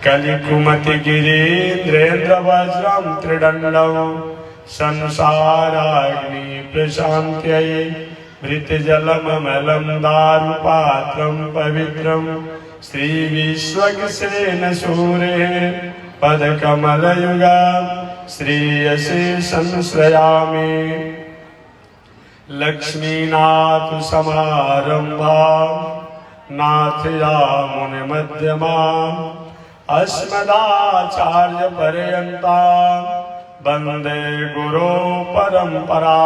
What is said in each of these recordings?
कलिकुमति गिरीन्द्रेन्द्र वज्रं त्रिदण्डं संसाराग्नि प्रशान्त्यै मृतजलममलं दारुपात्रं पवित्रं श्रीविश्वक्सेन सूरेः पदकमलयुगा श्रीयसे संश्रयामि। लक्ष्मीनाथ समारंभा नाथयामुनिमध्यमा अस्मदाचार्य पर्यंता वंदे गुरो परंपरा।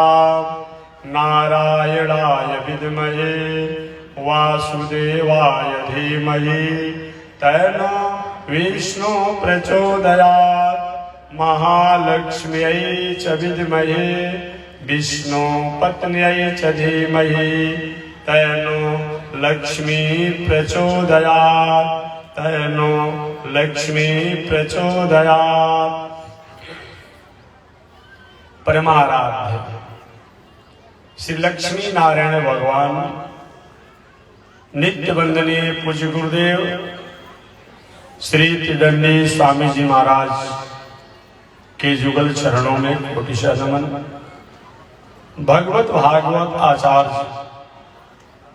नारायणाय विद्महे वासुदेवाय धीमहि तन्नो विष्णु प्रचोदयात्। महालक्ष्म्यै च विद्महे विष्णु पत्न्यै च धीमहि तन्नो लक्ष्मी प्रचोदयात्। तन्नो लक्ष्मी प्रचोदयात्। परमाराध्य श्री लक्ष्मी नारायण भगवान नित्य वंदनीय पूज्य गुरुदेव श्री त्रिदंडी स्वामी जी महाराज के जुगल चरणों में कोटिशः नमन। भगवत भागवत आचार्य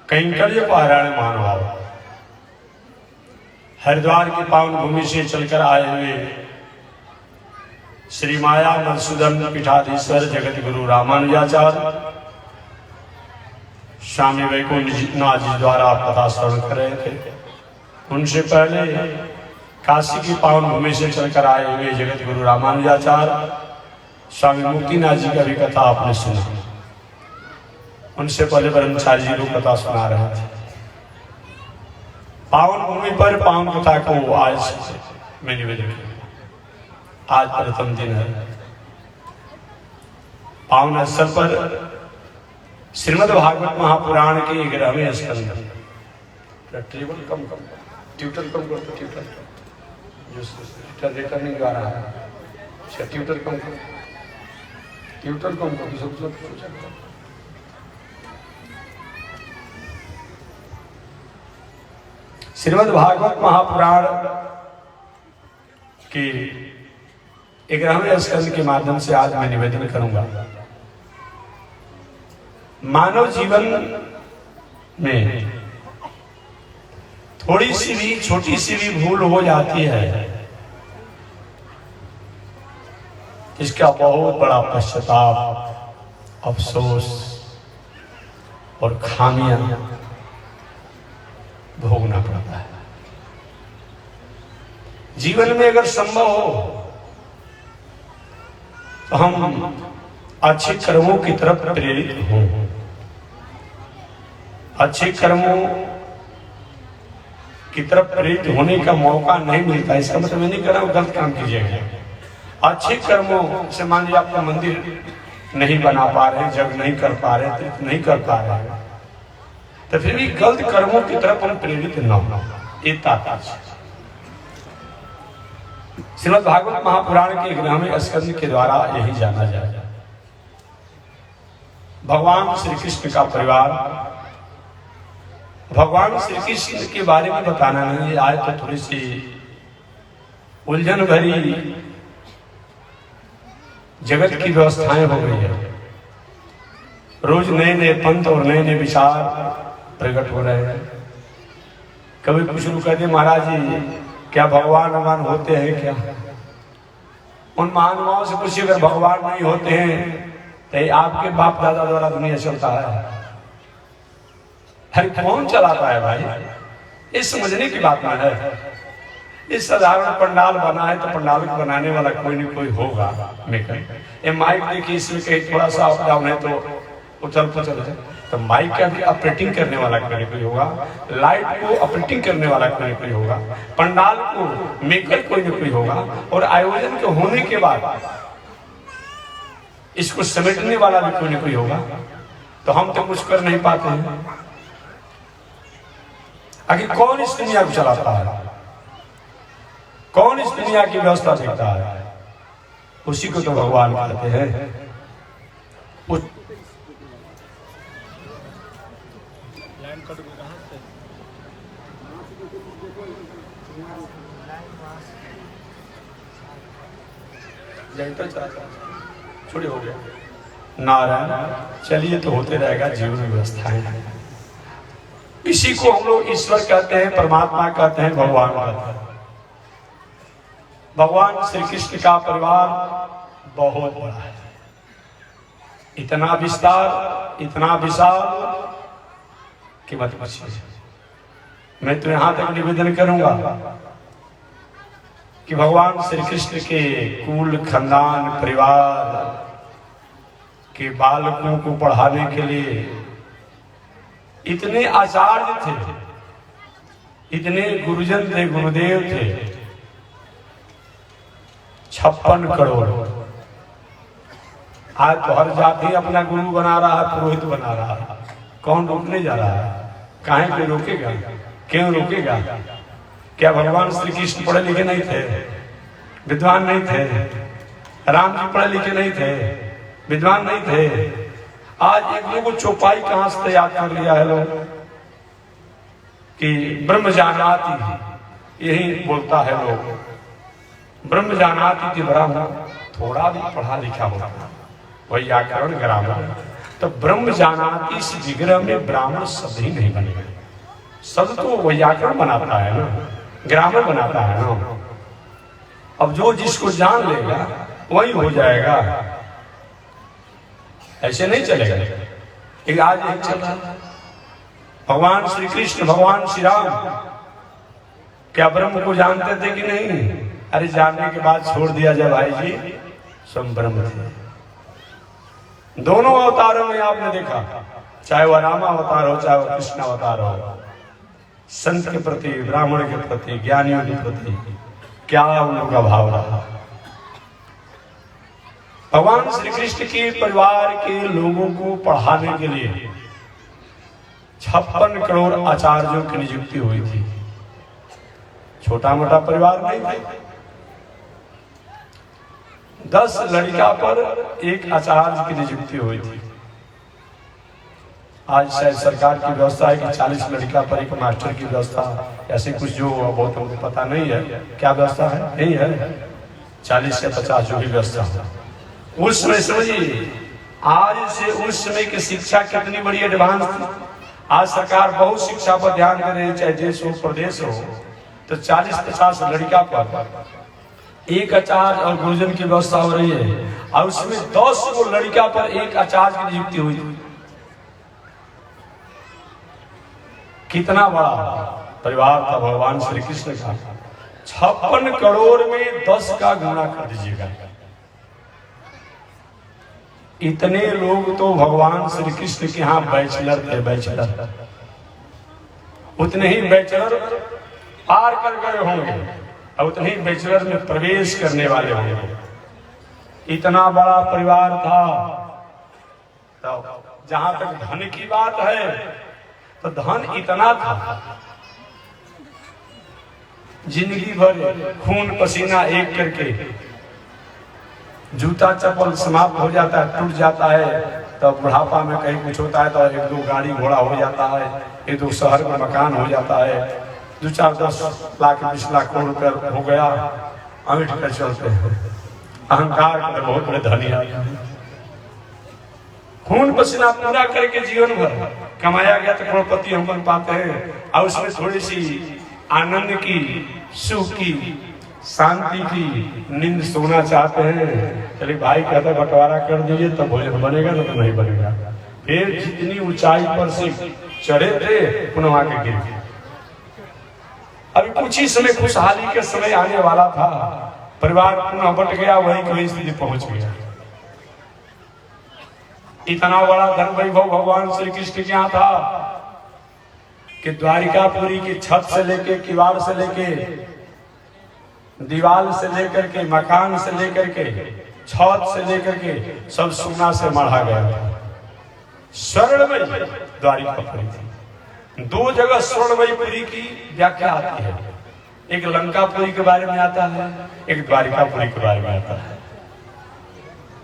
कैंकर्य पारायण महानुभाव हरिद्वार की पावन भूमि से चलकर आए हुए श्री माया मधुसूदन पीठाधीश्वर जगत गुरु रामानुजाचार्य स्वामी वैकुंठनाथ जी द्वारा कथा श्रवण कर रहे थे। उनसे पहले काशी की पावन भूमि से चलकर आए हुए जगत गुरु रामानुजाचार्य स्वामी मुक्तिनाथ जी का भी कथा आपने सुना। उनसे पहले ब्रह्मचारी जी लोग कथा सुना रहे थे। पावन भूमि पर पावन कथा को आज मैं निवेदन किया। आज प्रथम दिन है। पावन स्थल पर श्रीमद् भागवत महापुराण के 11वें स्कंद। ट्यूटर कम कर तो ट्यूटर जो रिटर्निंग आ रहा है ट्यूटर कम कर श्रीमद् भागवत महापुराण के 11वें स्कंद के माध्यम से आज मैं निवेदन करूंगा। मानव जीवन में थोड़ी सी भी छोटी सी भी भूल हो जाती है, इसका बहुत बड़ा पश्चाताप, अफसोस और खामियां भोगना पड़ता है। जीवन में अगर संभव हो तो हम अच्छे कर्मों की तरफ प्रेरित हों। अच्छे कर्मों की तरफ प्रेरित होने का मौका नहीं मिलता, इसका मतलब मैं नहीं कर रहा हूं गलत काम कीजिएगा। अच्छे कर्मों से मान लीजिए आपका मंदिर नहीं बना पा रहे, जग नहीं कर पा रहे, तीर्थ नहीं कर पा रहे, तो फिर भी गलत कर्मों की तरफ हम प्रेरित न हो। श्रीमद् भागवत महापुराण के 11वें स्कंद के द्वारा यही जाना जाए। भगवान श्री कृष्ण का परिवार, भगवान श्री कृष्ण के बारे में बताना नहीं आए तो थोड़ी सी उलझन भरी जगत की व्यवस्थाएं हो गई है। रोज नए नए पंथ और नए नए विचार प्रकट हो रहे हैं। कभी कुछ लोग कहते महाराज जी क्या भगवान भगवान होते हैं क्या? उन महानुभावों से पूछिए अगर भगवान नहीं होते हैं तो आपके बाप दादा द्वारा दुनिया चलता है। हर कौन चलाता है भाई? ये समझने की बात ना है। इस साधारण पंडाल बना है तो पंडाल को बनाने वाला कोई न कोई होगा। ये माइक देखिए, इसमें कहीं थोड़ा सा अप डाउन है तो उछल पुछल है, तो माइक का भी ऑपरेटिंग करने वाला कोई न कोई होगा, लाइट को ऑपरेटिंग करने वाला कोई न कोई होगा, पंडाल को मेकर कोई न कोई होगा, और आयोजन के होने के बाद इसको समेटने वाला भी कोई न कोई होगा। तो हम तो कुछ कर नहीं पाते हैं। आखिर कौन इस दुनिया को चलाता है? कौन इस दुनिया की व्यवस्था देखता है? उसी को तो भगवान कहते हैं। छोड़ी हो गया नारायण। चलिए तो होते रहेगा जीवन व्यवस्थाएं। इसी को हम लोग ईश्वर कहते हैं, परमात्मा कहते हैं, भगवान कहते हैं। भगवान श्री कृष्ण का परिवार बहुत बड़ा है, इतना विस्तार, इतना विशाल कि मत पूछिए। मैं तो यहां तक निवेदन करूंगा कि भगवान श्री कृष्ण के कुल खानदान परिवार के बालकों को पढ़ाने के लिए इतने आचार्य थे, इतने गुरुजन थे, गुरुदेव थे, 56 करोड़। आज तो हर जाति अपना गुरु बना रहा है, पुरोहित बना रहा है। कौन रोकने जा रहा है? काहे कोई रोकेगा? क्यों रोकेगा? क्या भगवान श्री कृष्ण पढ़े लिखे नहीं थे, विद्वान नहीं थे? राम जी पढ़े लिखे नहीं थे, विद्वान नहीं थे? आज एक लोगों को चौपाई कहां से याद कर लिया है लोग कि ब्रह्म जानाति, यही बोलता है लोग, ब्रह्म जानाति कि ब्राह्मण थोड़ा भी पढ़ा लिखा होता, वही व्याकरण ग्रामर। तो ब्रह्म जानाति इस विग्रह में ब्राह्मण शब्द ही नहीं बनेगा। शब्द तो व्याकरण बनाता है ना, ग्रामर बनाता है ना। अब जो जिसको जान लेगा वही हो जाएगा, ऐसे नहीं चलेगा। एक आज एक चल रहा है, भगवान श्री कृष्ण, भगवान श्री राम क्या ब्रह्म को जानते थे कि नहीं? अरे जानने के बाद छोड़ दिया जब भाई जी, स्वयं ब्रह्म थे। दोनों अवतारों में आपने देखा, चाहे वह राम अवतार हो, चाहे वह कृष्ण अवतार हो, संत के प्रति, ब्राह्मण के प्रति, ज्ञानियों के प्रति क्या उन लोगों का भाव रहा। भगवान श्री कृष्ण के परिवार के लोगों को पढ़ाने के लिए 56 करोड़ आचार्यों की नियुक्ति हुई थी। छोटा मोटा परिवार नहीं था। 10 लड़का पर एक आचार्य की नियुक्ति हुई थी। आज शायद सरकार की व्यवस्था है कि 40 लड़का पर एक मास्टर की व्यवस्था, ऐसे कुछ जो बहुत हमको पता नहीं है क्या व्यवस्था है, नहीं है 40 या 50 जो भी व्यवस्था है। उस समय समझिए, आज से उस समय की शिक्षा कितनी बड़ी एडवांस थी। आज सरकार बहुत शिक्षा पर ध्यान दे रही है, चाहे देश हो प्रदेश हो। तो 40-50 लड़का पर एक आचार्य और गुरुजन की व्यवस्था हो रही है, और उसमें 10 को लड़का पर एक आचार्य की नियुक्ति हुई थी। कितना बड़ा परिवार था भगवान श्री कृष्ण का। 56 करोड़ में 10 का गुणा कर दीजिएगा। इतने लोग तो भगवान श्री कृष्ण के यहाँ बैचलर थे, बैचलर। उतने ही बैचलर पार कर गए होंगे और उतने ही बैचलर में प्रवेश करने वाले होंगे। इतना बड़ा परिवार था। तो जहां तक धन की बात है, तो धन इतना था, जिंदगी भर खून पसीना एक करके जूता चप्पल समाप्त हो जाता है, टूट जाता है। तो बुढ़ापा में कहीं कुछ होता है तो 1-2 गाड़ी घोड़ा हो जाता है, 1-2 शहर में मकान हो जाता है, 2-4-10 लाख 20 लाख करोड़ रुपया हो गया, अमीर कर चलते हैं। अहंकार के बहुत बड़े धनी है। खून पसीना पूरा करके जीवन भर कमाया गया तो करोड़पति हम बन पाते हैं, और उसमें थोड़ी सी आनंद की, सुख की, शांति की नींद सोना चाहते हैं। चलिए भाई कहता बंटवारा कर दीजिए तब भोजन बनेगा, ना तो नहीं बनेगा। फिर जितनी ऊंचाई पर से चढ़े थे पुनः आके गिर गए। अभी कुछ ही समय खुशहाली के समय आने वाला था, परिवार पुनः बट गया, वही कोई स्थिति पहुंच गया। इतना बड़ा धन वैभव भगवान श्री कृष्ण के यहाँ था कि द्वारिकापुरी की छत से लेके, किवाड़ से लेके, दीवार से लेकर के, मकान से लेकर के, छत से लेकर के सब सोना से मढ़ा गया। स्वर्णमयी द्वारिकापुरी थी। 2 जगह स्वर्णमयीपुरी की व्याख्या आती है, एक लंकापुरी के बारे में आता है, एक द्वारिकापुरी के बारे में आता है।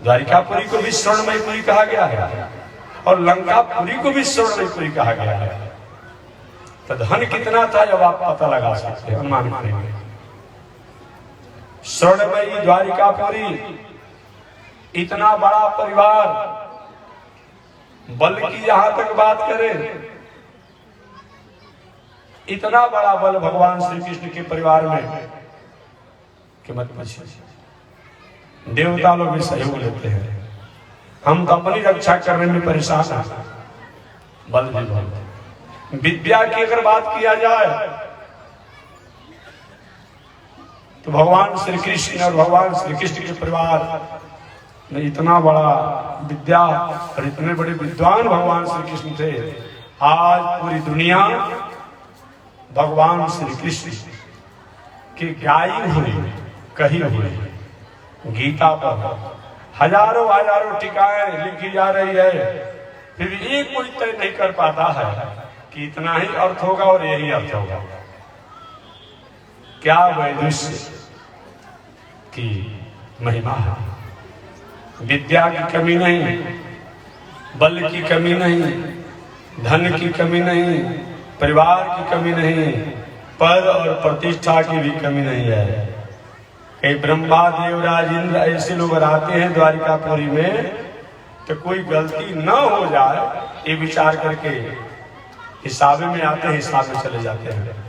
द्वारिकापुरी को भी स्वर्णमयीपुरी कहा गया है और लंकापुरी को भी स्वर्णमयीपुरी कहा गया है। तो धन कितना था जब आप पता लगा सकते हैं, अनुमान करेंगे। स्वर्णमयी द्वारिकापुरी, इतना बड़ा परिवार, बल की यहां तक बात करें, इतना बड़ा बल भगवान श्री कृष्ण के परिवार में कि मत पूछिए। देवता लोग भी सहयोग लेते हैं, हम तो अपनी रक्षा करने में परेशान हैं, बल भी बल। विद्या की अगर बात किया जाए तो भगवान श्री कृष्ण और भगवान श्री कृष्ण के परिवार में इतना बड़ा विद्या और इतने बड़े विद्वान भगवान श्री कृष्ण थे। आज पूरी दुनिया भगवान श्री कृष्ण की गाई हुई, कही हुई गीता पर हजारों हजारों टीकाएं लिखी जा रही है, फिर भी एक कोई तय नहीं कर पाता है कि इतना ही अर्थ होगा और यही अर्थ होगा। क्या वैदुष्य की महिमा है। विद्या की कमी नहीं, बल की कमी नहीं, धन की कमी नहीं, परिवार की कमी नहीं, पद और प्रतिष्ठा की भी कमी नहीं है। कई ब्रह्मा देवराज इंद्र ऐसे लोग आते हैं द्वारिकापुरी में तो कोई गलती न हो जाए ये विचार करके हिसाब में आते हैं, हिसाब में चले जाते हैं।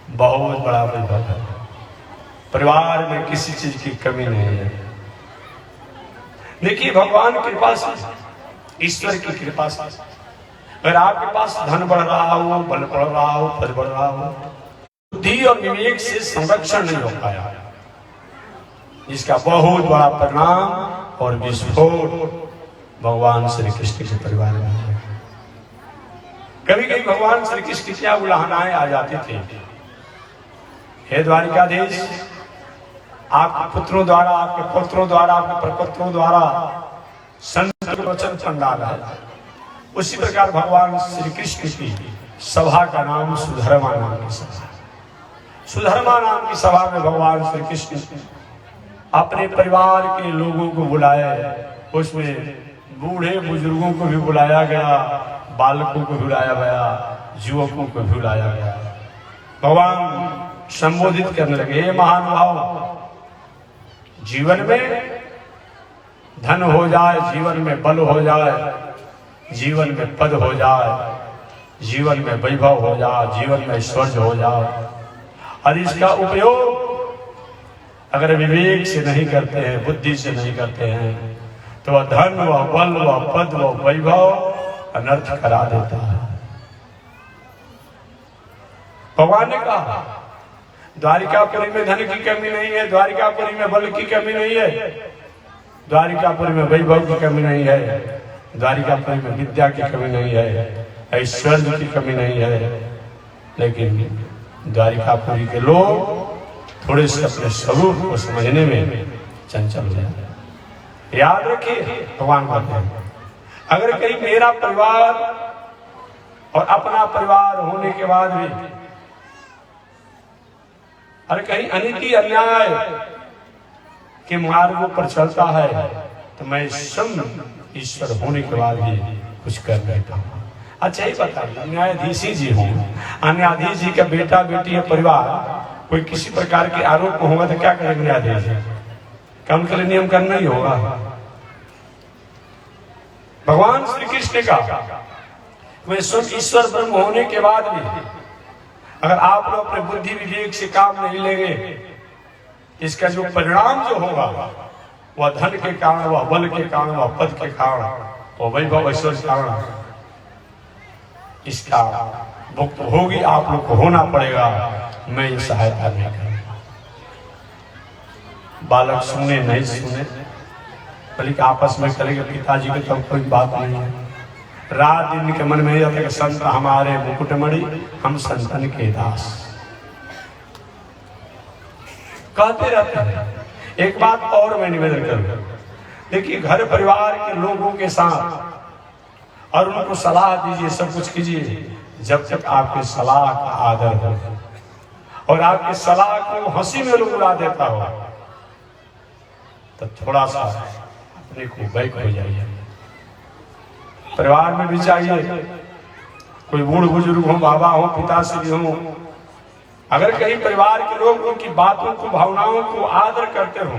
बहुत बड़ा वैभव है, परिवार में किसी चीज की कमी नहीं है। देखिए भगवान की कृपा से, ईश्वर की कृपा से अगर आपके पास धन बढ़ रहा हो, बल बढ़ रहा हो, पद बढ़ रहा हो, बुद्धि और विवेक से संरक्षण नहीं हो पाया, इसका बहुत बड़ा परिणाम और विस्फोट भगवान श्री कृष्ण के परिवार में है। कभी कभी भगवान श्री कृष्ण की क्या उलाहनाएं आ जाती थी। हे द्वारिकाधीश, आपके पुत्रों द्वारा, आपके पुत्रों द्वारा, आपके प्रपुत्रों द्वारा संत वचन पंडाल है। उसी प्रकार भगवान श्री कृष्ण की सभा का नाम सुधर्मा नाम की सभा। सुधर्मा नाम की सभा में भगवान श्री कृष्ण अपने परिवार के लोगों को बुलाए, उसमें बूढ़े बुजुर्गों को भी बुलाया गया, बालकों को बुलाया गया, युवकों को भी बुलाया गया। भगवान संबोधित करने लगे, हे महानुभाव, जीवन में धन हो जाए, जीवन में बल हो जाए, जीवन में पद हो जाए, जीवन में वैभव हो जाए, जीवन में ऐश्वर्य हो जाए, और इसका उपयोग अगर विवेक से नहीं करते हैं, बुद्धि से नहीं करते हैं, तो वह धन, वह बल, वह पद, वह वैभव अनर्थ करा देता है। भगवान ने कहा द्वारिकापुरी में धन की कमी नहीं है, द्वारिकापुरी में बल की कमी नहीं है, द्वारिकापुरी में वैभव की कमी नहीं है, द्वारिकापुरी में विद्या की कमी नहीं है, ऐश्वर्य की कमी नहीं है, लेकिन द्वारिकापुरी के लोग थोड़े से अपने स्वरूप को समझने में चंचल हो जाते हैं। याद रखिए भगवान कहते हैं, अगर कहीं मेरा परिवार और अपना परिवार होने के बाद भी अगर कहीं अनिति अन्याय के मार्गों पर चलता है तो मैं स्वयं ईश्वर होने के बाद भी कुछ कर नहीं पाऊंगा। अच्छा ही बताइए, न्यायाधीश जी हूँ, न्यायाधीश जी का बेटा बेटी या परिवार कोई किसी प्रकार के आरोप होगा तो क्या करेंगे न्यायाधीश? कम के लिए नियम करना ही होगा। भगवान श्री कृष्ण का वे स्वयं ईश्वर ब्रह्म होने के बाद भी अगर आप लोग अपने बुद्धि विवेक से काम नहीं लेंगे, इसका जो परिणाम जो होगा वह धन के कारण, वह बल के कारण, वह पद के कारण, वह वैभव ऐश्वर्य के कारण, इसका भुक्त होगी आप लोग को होना पड़ेगा। मैं ये सहायता नहीं करूंगा। बालक सुने नहीं सुने, बल्कि आपस में करेंगे, पिताजी की तो कोई बात नहीं है। रात दिन के मन में यह था कि संत हमारे मुकुटमणि, हम संतन के दास कहते रहते हैं। एक बात और मैं निवेदन करूंगा, देखिए घर परिवार के लोगों के साथ और उनको सलाह दीजिए, सब कुछ कीजिए, जब तक आपके सलाह का आदर हो और आपकी सलाह को हंसी में लोग उड़ा देता हो तो थोड़ा सा अपने को बैक हो जाइए। परिवार में भी चाहिए कोई बूढ़ बुजुर्ग हो, बाबा हो, पिताश्री हो, अगर कहीं परिवार के लोग उनकी बातों को, भावनाओं को आदर करते हो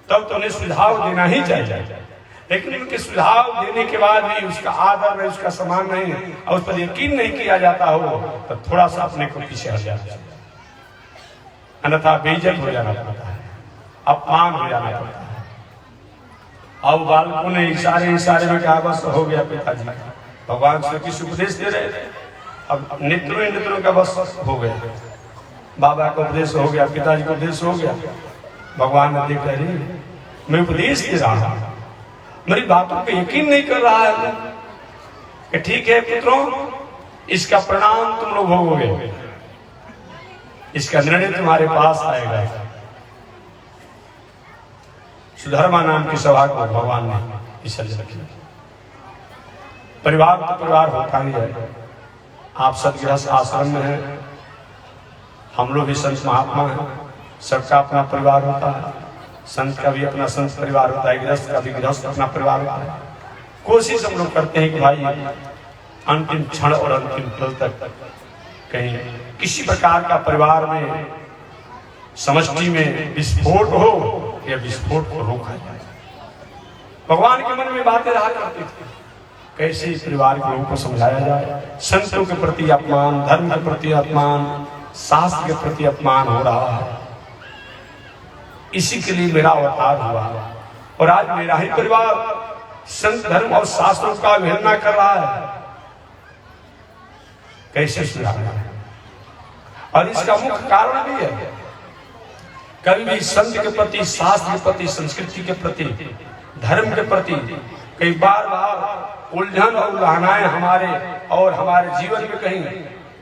तब तो उन्हें सुझाव देना ही चाहिए। लेकिन उनके सुझाव देने के बाद भी उसका आदर नहीं, उसका सम्मान नहीं और उस पर यकीन नहीं किया जाता हो तो थोड़ा सा अपने को पीछे हट जाता है, अन्यथा बेइज्जत हो जाना पड़ता है, अपमान हो जाना पड़ता है। अब बालकों ने इशारे में कहा बस हो गया पिताजी, भगवान श्री कृष्ण उपदेश दे रहे थे, अब नेत्रों का बस हो गया, बाबा का उपदेश हो गया, पिताजी का उपदेश हो गया। भगवान ने देखा रही मैं उपदेश दे रहा हूं, मेरी बातों पे यकीन नहीं कर रहा है कि ठीक है पुत्रों, इसका परिणाम तुम लोग भोगोगे, इसका निर्णय तुम्हारे पास आएगा। सुधर्मा नाम की सभा को भगवान ने विसर्जन किया। परिवार तो परिवार होता ही है। आप सदगृहस्थ आश्रम में हैं, हम लोग भी संत महात्मा हैं, सबका अपना परिवार होता है। संत का भी अपना संत परिवार होता है, गृहस्थ का भी गृहस्थ अपना परिवार होता है। कोशिश हम लोग करते हैं कि भाई अंतिम क्षण और अंतिम पल तक कहीं किसी प्रकार का परिवार में, समष्टि में विस्फोट हो या विस्फोट को रोका जाए। भगवान के मन में बातें रहा करती थी, कैसे परिवार के लोगों को समझाया जाए। संतों के प्रति अपमान, धर्म के प्रति अपमान, शास्त्र के प्रति अपमान हो रहा है, इसी के लिए मेरा अवतार हुआ और आज मेरा ही परिवार संत धर्म और शास्त्रों का अवहेलना कर रहा है, कैसे सुधारना है। और इसका मुख्य कारण भी है, कभी भी संत के प्रति, शास्त्र के प्रति, संस्कृति के प्रति, धर्म के प्रति कई बार उलझन और उलझनाएं हमारे जीवन में कहीं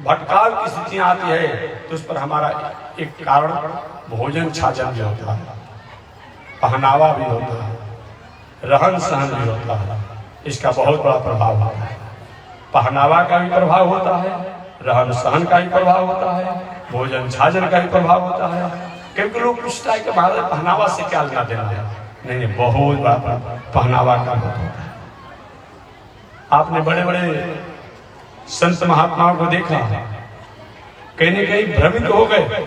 भटकाव की स्थितियां आती है तो उस पर हमारा एक कारण भोजन छाजन भी होता है, पहनावा भी होता है, रहन सहन भी होता है। इसका बहुत बड़ा प्रभाव होता है। पहनावा का भी प्रभाव होता है, रहन सहन का भी प्रभाव होता है, भोजन छाजन का भी प्रभाव होता है। क्योंकि लोग पूछता है कि महाराज पहनावा से क्या लेना देना है। नहीं, बहुत बड़ा पहनावा का होता है। आपने बड़े बड़े संत महात्माओं को देखा, कहीं न कहीं भ्रमित हो गए।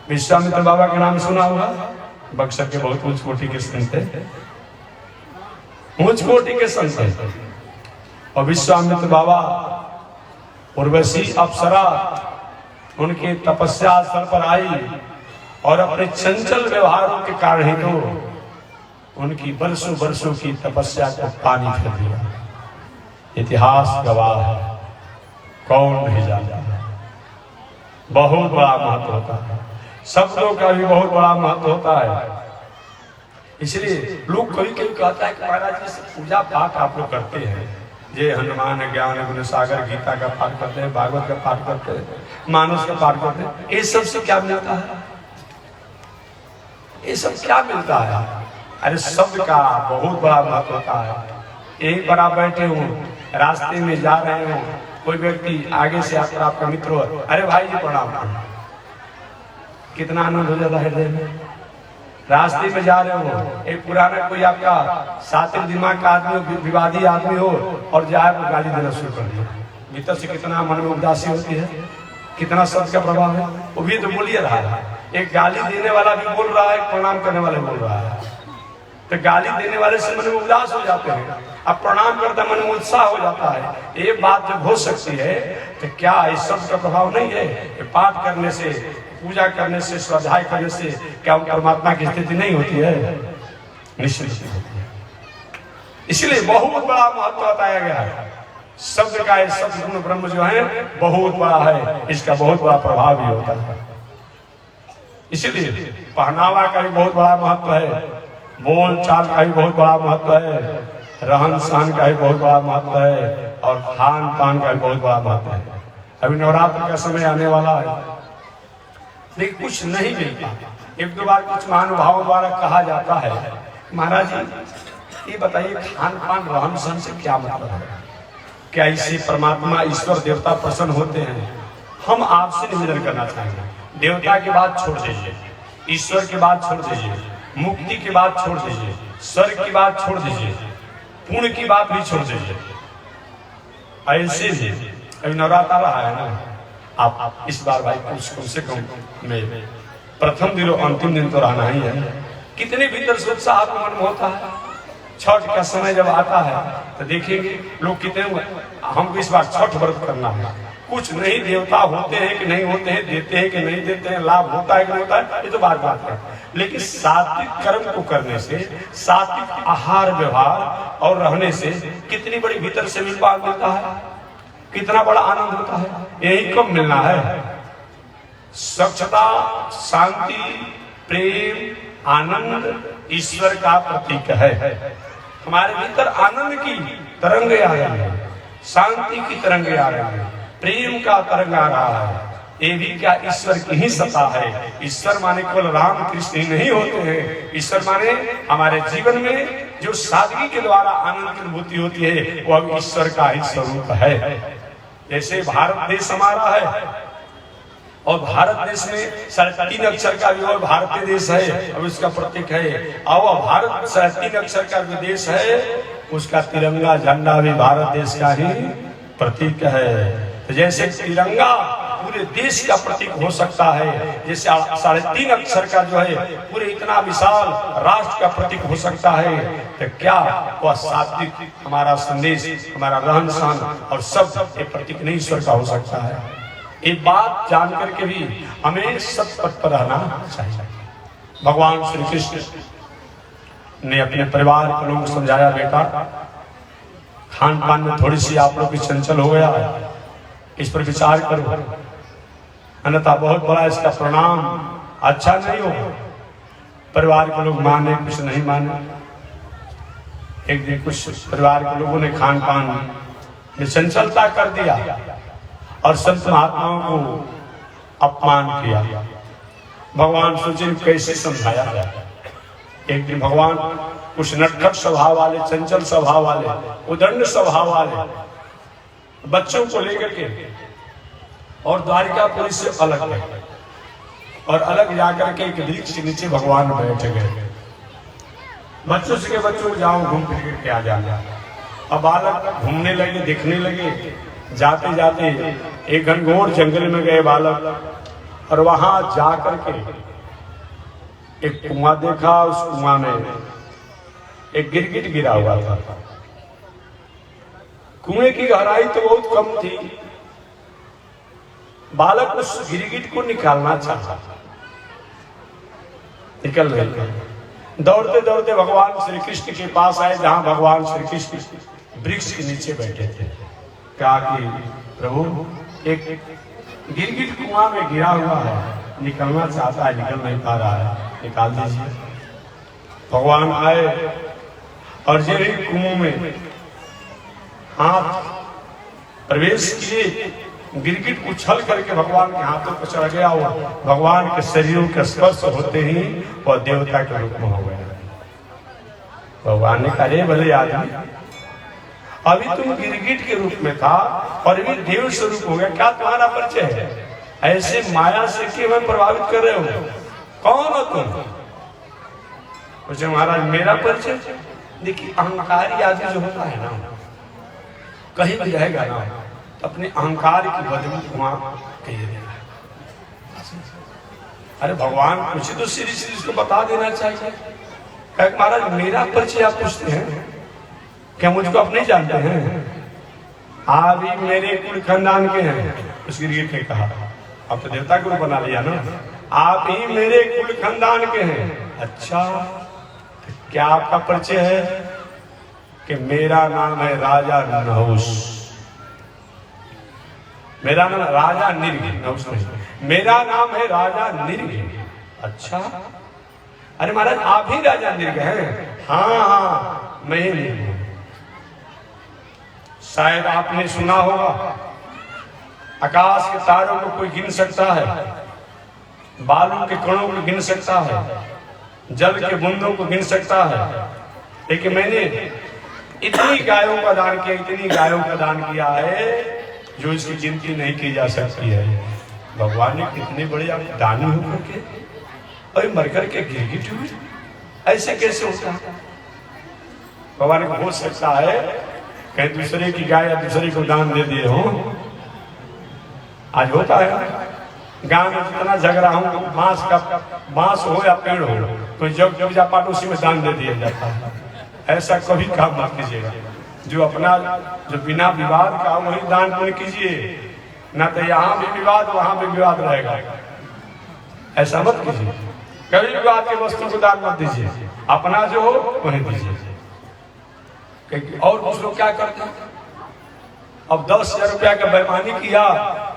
विश्वामित्र बाबा का नाम सुना होगा, बक्सर के बहुत उच्च कोटि के संत थे, उच्च कोटि के संत थे। और विश्वामित्र बाबा उर्वशी अप्सरा उनके तपस्या स्थल पर आई और अपने चंचल व्यवहारों के कारण ही तो उनकी वर्षों वर्षों की तपस्या को पानी कर दिया। इतिहास गवाह है, कौन नहीं जानता है। बहुत बड़ा महत्व होता है, शब्दों का भी बहुत बड़ा महत्व होता है। इसलिए लोग कभी कभी कहता है कि महाराज जी पूजा पाठ आप लोग करते हैं, ये हनुमान ज्ञान गुण सागर, गीता का पाठ करते हैं, भागवत का पाठ करते हैं, मानस का पाठ करते हैं, ये सब से क्या मिलता है? ये सब क्या मिलता है? अरे शब्द का बहुत बड़ा महत्व होता है। यही पर आप बैठे हो, रास्ते में जा रहे हो, कोई व्यक्ति आगे से आकर आपका मित्र हो, अरे भाई जी प्रणाम, कितना आनंद हो जाता है हृदय में। रास्ते में जा रहे हो, एक पुराना कोई आपका सात्विक दिमाग का आदमी, विवादी आदमी हो और जाए वो गाली देना शुरू कर दिया, भीतर से कितना मन में उदासी होती है, कितना शब्द का प्रभाव है। वो भी तो बोलिए रहा है, एक गाली देने वाला भी बोल रहा है, प्रणाम करने वाले बोल रहा है। तो गाली देने वाले से मन में उदास हो जाते हैं, अब प्रणाम करता मन में उत्साह हो जाता है। ये बात जब हो सकती है तो क्या इस शब्द का प्रभाव नहीं है? पाठ करने से, पूजा करने से, स्वाध्याय करने से क्या परमात्मा की स्थिति नहीं होती है? निश्चित होती है। इसलिए बहुत बड़ा महत्व बताया गया है शब्द का। शब्द गुण ब्रह्म जो है बहुत बड़ा है, इसका बहुत बड़ा प्रभाव भी होता है। इसलिए पहनावा का भी बहुत बड़ा महत्व है, बोल चाल का भी बहुत बड़ा महत्व है, रहन सहन का भी बहुत बड़ा महत्व है और खान पान का भी बहुत बड़ा महत्व है। अभी नवरात्र का समय आने वाला है, लेकिन कुछ नहीं मिलता। एक दो बार कुछ महानुभावों द्वारा कहा जाता है, महाराज जी ये बताइए खान पान रहन सहन से क्या मतलब है? क्या इससे परमात्मा ईश्वर देवता प्रसन्न होते हैं? हम आपसे निवेदन करना चाहेंगे, देवता की बात छोड़ दीजिए, ईश्वर की बात छोड़ दीजिए, मुक्ति की बात छोड़ दीजिए, स्वर्ग की बात छोड़ दीजिए, पुण्य की बात भी छोड़ दीजिए। ऐसे ही अभी नवरात्र आ रहा है ना, आप इस बार भाई कम से कम में प्रथम दिन और अंतिम दिन तो रहना ही है। कितने भीतर से उत्साह आपके मन में होता है। छठ का समय जब आता है तो देखेंगे लोग कितने, हमको इस बार छठ व्रत करना है। कुछ नहीं, देवता होते हैं कि नहीं होते हैं, देते हैं कि नहीं देते हैं, लाभ होता है कि नहीं होता है, ये तो बात है। लेकिन सात्विक कर्म को करने से, सात्विक आहार व्यवहार और रहने से कितनी बड़ी भीतर से विश्वास मिलता है, कितना बड़ा आनंद होता है। यही कब मिलना है? स्वच्छता, शांति, प्रेम, आनंद ईश्वर का प्रतीक है। हमारे भीतर आनंद की तरंगे आ रही है, शांति की तरंगे आ रही है, प्रेम का तरंग आ रहा है। ये भी क्या ईश्वर की ही सत्ता है। ईश्वर माने केवल राम कृष्ण ही नहीं होते हैं। ईश्वर माने हमारे जीवन में जो सादगी के द्वारा आनंद की अनुभूति होती है वो अब ईश्वर का ही स्वरूप है। जैसे भारत देश हमारा है और भारत देश में 3.5 अक्षर का भी और भारतीय देश है, अब इसका प्रतीक है। और भारत 3.5 अक्षर का जो देश है उसका तिरंगा झंडा भी भारत देश का ही प्रतीक है। तो जैसे तिरंगा पूरे देश का प्रतीक हो सकता है, जैसे 3.5 अक्षर का जो है पूरे इतना विशाल राष्ट्र का प्रतीक हो सकता है, तो क्या वह सात्विक हमारा संदेश, हमारा रहन सहन और सब ये प्रतीक नहीं ईश्वर का हो सकता है। ये बात जान करके भी हमें सत्य पथ पर रहना चाहिए। भगवान श्री कृष्ण ने अपने परिवार के लोगों को समझाया, बेटा खान पान में थोड़ी सी आप लोग की चंचल हो गया है, इस पर विचार करो, अन्यथा बहुत बड़ा इसका परिणाम अच्छा नहीं होगा। परिवार के लोग माने कुछ नहीं माने। एक दिन कुछ परिवार के लोगों ने खान पान में चंचलता कर दिया और संत महात्माओं को अपमान किया। भगवान सोचे कैसे समझाया जाए। एक दिन भगवान कुछ नटखट स्वभाव वाले, चंचल स्वभाव वाले, उदंड स्वभाव वाले बच्चों को लेकर के और द्वारिकापुरी से अलग गए और अलग जाकर के एक वृक्ष के नीचे भगवान बैठ गए। बच्चों से के बच्चों जाओ घूम फिर के आ जाना। अब बालक घूमने लगे, देखने लगे। जाते जाते एक घनघोर जंगल में गए बालक और वहां जाकर के एक कुआं देखा। उस कुआं में एक गिरगिट गिरा हुआ था। कुएं की गहराई तो बहुत कम थी। बालक उस गिरगिट को निकालना चाहा, निकल रहे। दौड़ते दौड़ते भगवान श्री कृष्ण के पास आए, जहां भगवान श्री कृष्ण वृक्ष के नीचे बैठे थे। कहा कि प्रभु एक गिरगिट कुआं में गिरा हुआ है, निकलना चाहता है, निकल नहीं पा रहा है, निकाल दीजिए। भगवान आए और जो कुएं में हाथ प्रवेश किए, गिरगिट उछल करके भगवान के हाथों पर चढ़ गया। वो भगवान के शरीरों के स्पर्श होते ही वह देवता के रूप में हो गया। भगवान ने कहा, रे भले आदमी, अभी तुम गिरगिट के रूप में था और अभी देव स्वरूप हो गया, क्या तुम्हारा परिचय है? ऐसे माया से क्यों प्रभावित कर रहे हो? कौन हो तुम? मुझे महाराज मेरा परिचय, देखिए अहंकारी आदमी जो होता है ना, कहीं भी रहेगा ना, अपने अहंकार की बदबू वहां कही देगा। अरे भगवान कुछ तो सीधी सीधी इसको बता देना चाहिए। महाराज मेरा परिचय आप पूछते हैं क्या? मुझको आप नहीं जानते हैं? आप भी मेरे कुल खानदान के हैं। उस गिरगिट ने कहा, अब तो देवता को बना लिया ना, आप ही मेरे कुल खानदान के हैं। अच्छा, तो क्या आपका परिचय है? कि मेरा नाम है राजा नहुष। मेरा नाम राजा निर्घ, नहुष नहीं, मेरा नाम है राजा निर्घ। अच्छा, अरे महाराज आप ही राजा निर्घ हैं? हाँ हाँ मैं ही निर्घ हूं। शायद आपने सुना होगा, आकाश के तारों को कोई गिन सकता है, बालू के कणों को गिन सकता है, जल के बूंदों को गिन सकता है, लेकिन मैंने इतनी गायों का दान किया, इतनी गायों का दान किया है जो इसकी गिनती नहीं की जा सकती है। भगवान ने कितने बड़े आप दानी होकर के और मर करके गिरगिट हुए, ऐसे कैसे होता है? भगवान को हो सकता है कहीं दूसरे की गाय या दूसरे को दान दे दिए हो, आज होता है गांव में जितना झगड़ा हूँ, बांस हो या पेड़ हो, तो जब पूजा पाठ उसी में दान दे दिया जाता है। ऐसा कभी काम मत कीजिएगा। जो अपना जो बिना विवाद का वही दान पुण्य कीजिए, ना तो यहाँ भी विवाद वहां भी विवाद रहेगा। ऐसा मत कीजिए, कभी विवाद के वस्तु को दान मत दीजिए, अपना जो हो वही दीजिए। और कुछ लोग क्या करते हैं, अब 10,000 रुपया का बेईमानी किया,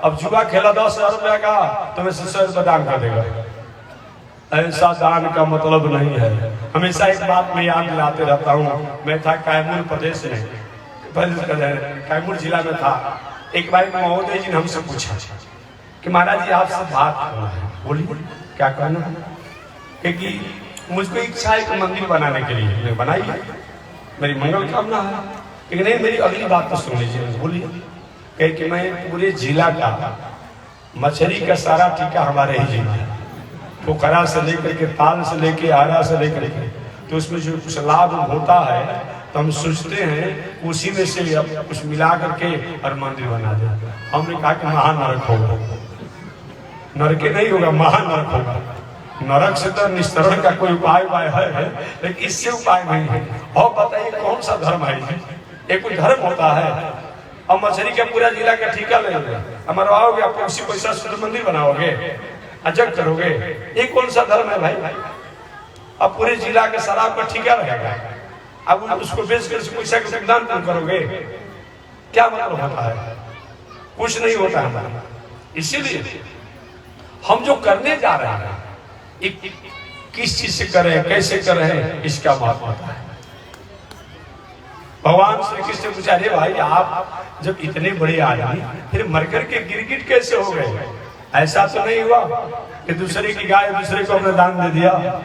अब जुआ खेला 10,000 रुपया का, तो मैं 100 रुपया दान कर देगा। ऐसा दान का मतलब नहीं है। हमेशा एक बात में याद दिलाते रहता हूँ। मैं था कैमूर प्रदेश में, कैमूर जिला में था। एक बार महोदय जी ने हमसे पूछा कि महाराज जी आपसे बात करना है। बोलिए क्या कहना है? क्योंकि मुझको इच्छा है कि मंदिर बनाने के लिए, बनाइए, मेरी मंगल कामना है। लेकिन नहीं, मेरी अगली बात तो सुन लीजिए। बोलिए। कहे कि मैं पूरे जिला का मछली का सारा टीका हमारे ही जिला है, पोखरा से लेकर के ताल से लेके आरा से लेकर के, तो उसमें जो कुछ लाभ होता है तो हम सोचते हैं उसी में से कुछ मिला करके और मंदिर बना दे। हमने कहा कि महानरक होगा। नरके नहीं होगा, महानरक होगा। नरक से तो निस्तरण का कोई उपाय है, लेकिन इससे उपाय नहीं है। और बताइए कौन सा धर्म है? ये कोई धर्म होता है? अब मछली का पूरा जिला का ठेका लेंगे, मरवाओगे, आप उसी पैसा से मंदिर बनाओगे, अजग करोगे? ये कौन सा धर्म है भाई? अब पूरे जिला के शराब का ठेका रहेगा, अब उसको बेच कर पैसा का दान तुम करोगे? क्या मतलब होता है? कुछ नहीं होता है। इसीलिए हम जो करने जा रहे हैं, किस चीज से करें, कैसे करें, इसका महत्व होता है। भगवान श्री कृष्ण ने पूछा, अरे भाई आप जब इतने बड़े आदमी फिर मरकर के गिरगिट कैसे हो गए? ऐसा तो नहीं हुआ कि दूसरे की गाय दूसरे को अपने दान दे दिया।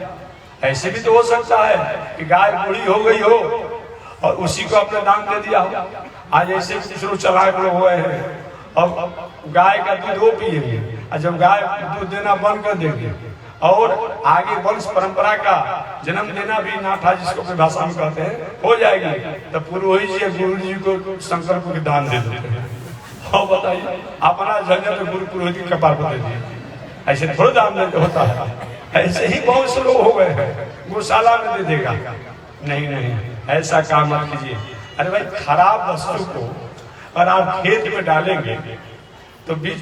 ऐसे भी तो हो सकता है कि गाय बूढ़ी हो गई हो और उसी को अपने दान दे दिया हो। आज ऐसे कुछ लोग चलाक लोग हुए हैं, और गाय का दूध वो पिएंगे, और जब गाय दूध देना बंद कर देंगे और आगे वंश परंपरा का जन्म देना भी ना था, जिसको अपनी भाषा में कहते हैं, हो जाएगी, तो पुरोहित जी गुरु जी को शंकर को दान दे देते हैं। और बताइए अपना झंझट गुरु पुरोहित के कपार पर दे दिए। ऐसे थोड़ा दान होता है। ऐसे ही बहुत से लोग हो गए हैं, गौशाला में दे देगा। नहीं नहीं, ऐसा काम मत कीजिए। अरे भाई खराब वस्तु को और आप खेत में डालेंगे तो बीज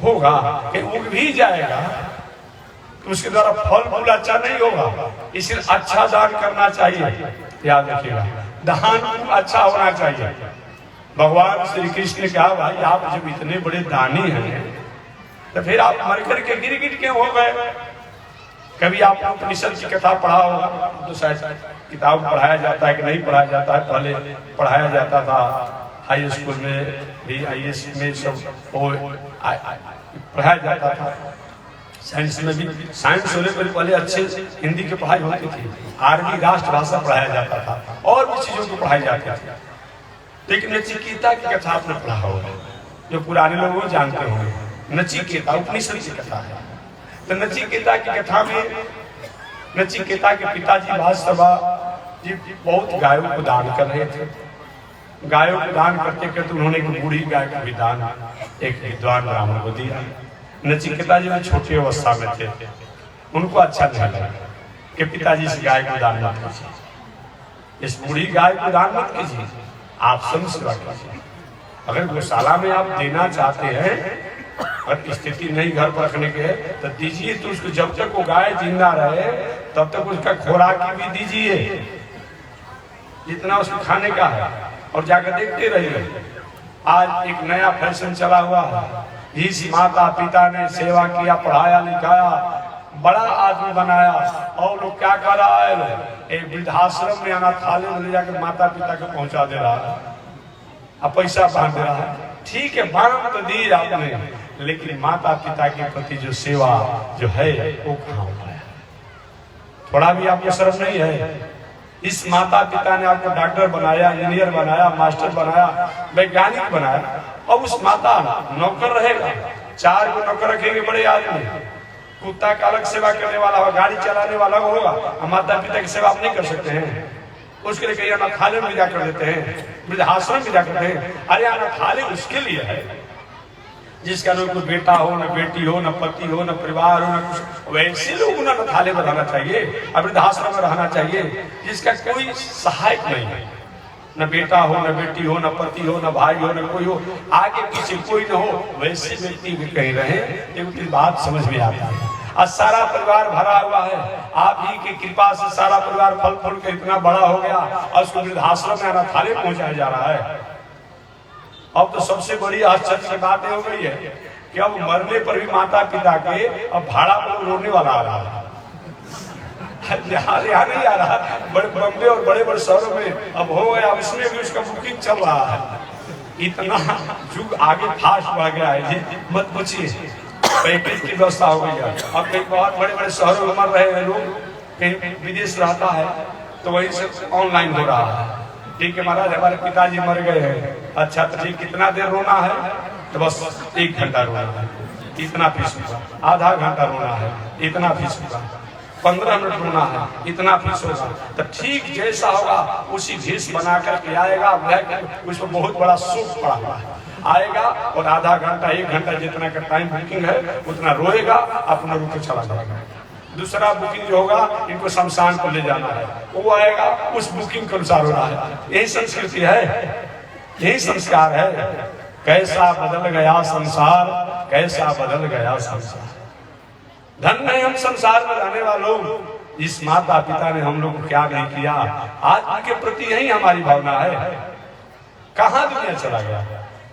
होगा कि उग भी जाएगा, तो उसके द्वारा फल फूल अच्छा नहीं होगा। इसलिए अच्छा दान करना चाहिए। याद रखिएगा, दान अच्छा होना चाहिए। भगवान श्री कृष्ण ने कहा, भाई आप जब इतने बड़े दानी हैं तो फिर आप मर करके गिरगिट क्यों हो गए? कभी आपने उपनिषद की कथा पढ़ा होगा, तो शायद किताब पढ़ाया जाता है कि नहीं पढ़ाया जाता है। पहले पढ़ाया जाता था हाई स्कूल में भी, IAS में सब पढ़ाया जाता था। साइंस में भी, साइंस होने पर पहले अच्छे हिंदी की पढ़ाई होती थी, आर्मी राष्ट्रभाषा पढ़ाया जाता था, और भी चीजों को पढ़ाई जाती थी। लेकिन नचिकेता की कथा आपने पढ़ा होगा, जो पुराने लोग जानते होंगे। नचिकेता उपनिषद की कथा है। तो नचिकेता की कथा में नचिकेता के पिताजी वासुदेवा जी बहुत गायों को दान कर रहे थे। गायों को दान करते करते उन्होंने एक बूढ़ी गाय को भी दान एक विद्वान ब्राह्मण को दिया। नचिकेता जी में छोटी अवस्था में थे, उनको अच्छा नहीं लगा कि पिताजी से गाय को दान मत कीजिए, इस बूढ़ी गाय को दान मत कीजिए, आप स्वयं सेवा कीजिए। अगर गौशाला में आप देना चाहते हैं, अगर स्थिति नहीं घर पर रखने के तो दीजिए, तो उसको जब तक वो गाय जिंदा रहे तब तक उसका खुराक भी दीजिए जितना उसको खाने का है, और जाकर देखते रहिए। आज एक नया फैशन चला हुआ है, इस माता पिता ने सेवा किया, पढ़ाया लिखाया, बड़ा आदमी बनाया, और लोग क्या कर रहा है, एक वृद्धाश्रम में अनाथालय में ले जाकर माता पिता को पहुंचा दे रहा है, अब पैसा बांध दे रहा है। ठीक है, बांध तो दी आपने, लेकिन माता पिता के प्रति जो सेवा जो है वो कहाँ हो पाया? थोड़ा भी आपको शर्म नहीं है? इस माता पिता ने आपको डॉक्टर बनाया, इंजीनियर बनाया, मास्टर बनाया, वैज्ञानिक बनाया, और उस माता नौकर रहेगा। 4 को नौकर रखेंगे बड़े आदमी, कुत्ता का अलग सेवा करने वाला होगा, गाड़ी चलाने वाला होगा, और माता पिता की सेवा आप नहीं कर सकते हैं। उसके लिए कहीं अनाथालय में जा कर देते हैं, वृद्धाश्रम में जा करते हैं। अरे अनाथालय उसके लिए है जिसका न कोई बेटा हो, न बेटी हो, न पति हो, न परिवार हो, न कुछ, वैसे लोग न थाले में रहना चाहिए, वृद्धाश्रम में रहना चाहिए, जिसका कोई सहायक नहीं है, न बेटा हो, न बेटी हो, न पति हो, न भाई हो, न कोई हो, आगे पीछे कोई न हो, वैसे व्यक्ति भी कहीं रहे, एक बात समझ में आता है। आज सारा परिवार भरा हुआ है, आप ही की कृपा से सारा परिवार फल फूल के इतना बड़ा हो गया और उसको वृद्धाश्रम में अनाथालय पहुंचाया जा रहा है। अब तो सबसे बड़ी आश्चर्य की बात हो गई है कि अब मरने पर भी माता पिता के अब भाड़ा पर रोने वाला आ रहा है, यहाँ नहीं आ रहा, बड़े बम्बे और बड़े बड़े शहरों में अब हो गया, अब इसमें भी उसका बुकिंग चल रहा है। इतना युग आगे फास्ट बढ़ गया है जी, मत पूछिए, पैकेज की व्यवस्था हो गई है। अब कई बहुत बड़े बड़े शहरों में मर रहे हैं लोग, कहीं विदेश रहता है तो वहीं से ऑनलाइन हो रहा है। ठीक है महाराज, हमारे पिताजी मर गए हैं, अच्छा तो ठीक, कितना देर रोना है? तो बस 1 घंटा रोना है, इतना फीस होगा, आधा घंटा रोना है, इतना फीस होगा, 15 मिनट रोना है, इतना फीस होगा। तो ठीक जैसा होगा उसी भेष बना करके आएगा, उसमें बहुत बड़ा शोक पड़ा हुआ है, आएगा और आधा घंटा 1 घंटा जितना का टाइम बुकिंग है उतना रोएगा, अपना रुक के चला जाएगा। दूसरा बुकिंग जो होगा, इनको शमशान को ले जाना है, वो आएगा, उस बुकिंग के अनुसार हो रहा है। यही संस्कृति है, यही संस्कार है। कैसा बदल गया संसार, कैसा बदल गया संसार। धन्य है हम संसार में रहने वालों, इस माता पिता ने हम लोग को क्या नहीं किया। आज उनके प्रति यही हमारी भावना है। कहाँ दुनिया चला गया।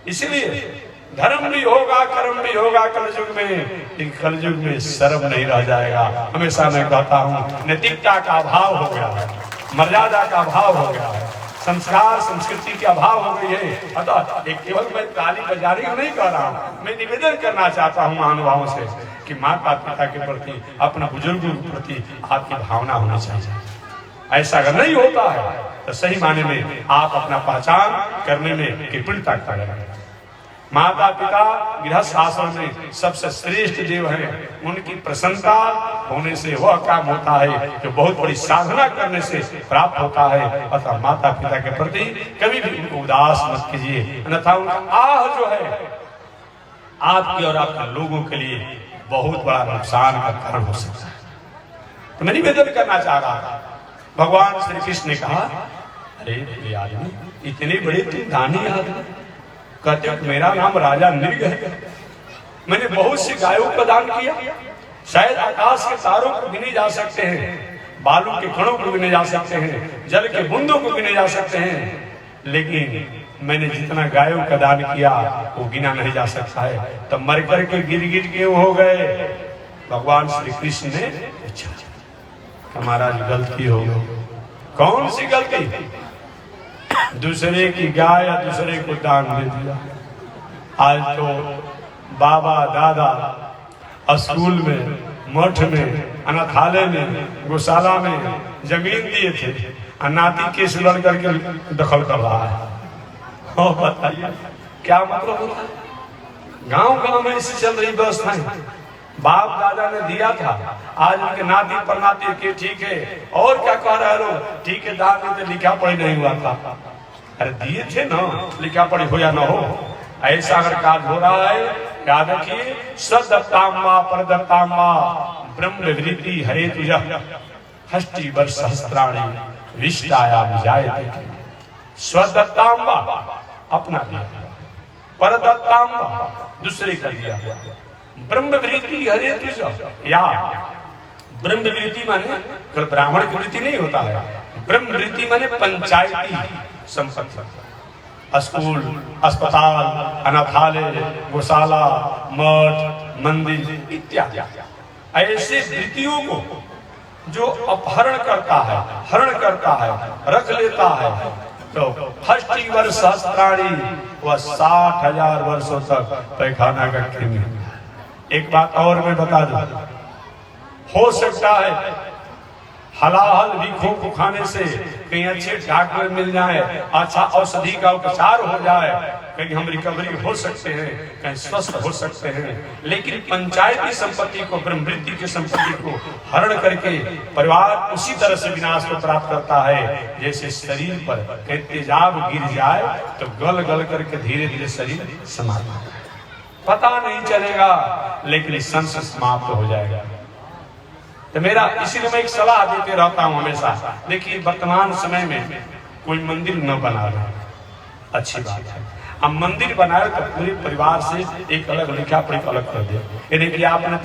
इसलिए धर्म भी होगा, कर्म भी होगा कलयुग में, लेकिन कलयुग में शर्म नहीं रह जाएगा। हमेशा मैं कहता हूँ नैतिकता का अभाव हो गया है, मर्यादा का अभाव हो गया है, संस्कार संस्कृति के अभाव हो गई है। अतः एक केवल मैं ताली बजाने को नहीं कह रहा हूँ, मैं निवेदन करना चाहता हूँ महानुभावों से कि माता पिता के प्रति, अपने बुजुर्गों के प्रति आपकी भावना होनी चाहिए। ऐसा अगर नहीं होता है तो सही माने में आप अपना पहचान करने में कृपणता करें। माता पिता गृहस्थ आश्रम में सबसे श्रेष्ठ देव है, उनकी प्रसन्नता होने से वह काम होता है जो बहुत बड़ी साधना करने से प्राप्त होता है। अतः माता पिता के प्रति कभी भी उनको उदास मत कीजिए, अन्यथा उनका आह जो है आपके और आपके लोगों के लिए बहुत बड़ा नुकसान का कारण हो सकता है। तो मैं निवेदन करना चाह रहा था, भगवान श्री कृष्ण ने कहा, अरे आदमी इतने बड़े तुम दानी आदमी, कहते मेरा नाम राजा नृग है, मैंने बहुत सी गायों का दान किया, शायद आकाश के तारों को गिने जा सकते हैं, बालू के कणों को गिने जा सकते हैं, जल के बूंदों को गिने जा सकते हैं, लेकिन मैंने जितना गायों का दान किया वो गिना नहीं जा सकता है। तो मर कर के गिर गिर के हो गए। भगवान श्री कृष्ण ने पूछा, महाराज गलती हो गई। कौन सी गलती? दूसरे की गाय या दूसरे को दान दे दिया। आज तो बाबा दादा स्कूल में, मठ में, अनाथालय में, गौशाला में जमीन दिए थे, नाती केस लड़ करके दखल कर रहा है। बताइए क्या मतलब होता है? गांव गांव में ऐसी चल रही व्यवस्था है। बाप दादा ने दिया था, आज उनके नाती परनाती के ठीक है, और क्या कह रहे लोग, ठीक है दान देते, लिखा पढ़ी नहीं हुआ था। अरे दिए थे ना, लिखा पढ़ी हो या ना हो, ऐसा अगर कार्य हो रहा है, याद रखिए, सदत्ताम्मा परदत्ताम्मा ब्रह्मवृत्ति हरे तुझा हष्टि वर्ष सहस्त्राणी विष्टायाम जायते। स्वदत्ताम्मा अपना दिया, परदत्ताम्मा दूसरे का दिया, ब्रह्मवृत्ति हरे तुझा, या ब्रह्मवृत्ति माने केवल ब्राह्मण की वृत्ति नहीं होता है, ब्रह्मवृत्ति माने पंचायती संपत्ति, स्कूल, अस्पताल, अनाथालय, गौशाला, मठ, मंदिर इत्यादि ऐसे वृत्तियों को जो अपहरण करता है, हरण करता है, रख लेता है, तो हष्टि वर्ष सहस्त्राणी, वह 60,000 वर्षों तक पैखाना का कृमि। एक बात और मैं बता दूं, हो सकता है हलाहल भीखों को खाने से कहीं अच्छे डॉक्टर मिल जाए, अच्छा औषधि का उपचार हो जाए, कहीं हम रिकवरी हो सकते हैं, कहीं स्वस्थ हो सकते हैं, लेकिन पंचायती संपत्ति को, ब्रह्मवृत्ति की संपत्ति को हरण करके परिवार उसी तरह से विनाश को प्राप्त करता है जैसे शरीर पर कहीं तेजाब गिर जाए तो गल गल करके धीरे धीरे शरीर समाप्त होता है। पता नहीं चलेगा, लेकिन संशय समाप्त हो जाएगा। तो मेरा इसीलिए मैं एक सलाह देते रहता हूं हमेशा। देखिए वर्तमान समय में कोई मंदिर न बना रहे, अच्छी बात है। अब मंदिर बनाए तो पूरे परिवार से एक अलग लिखा पढ़ी अलग कर दे। यानी कि आपने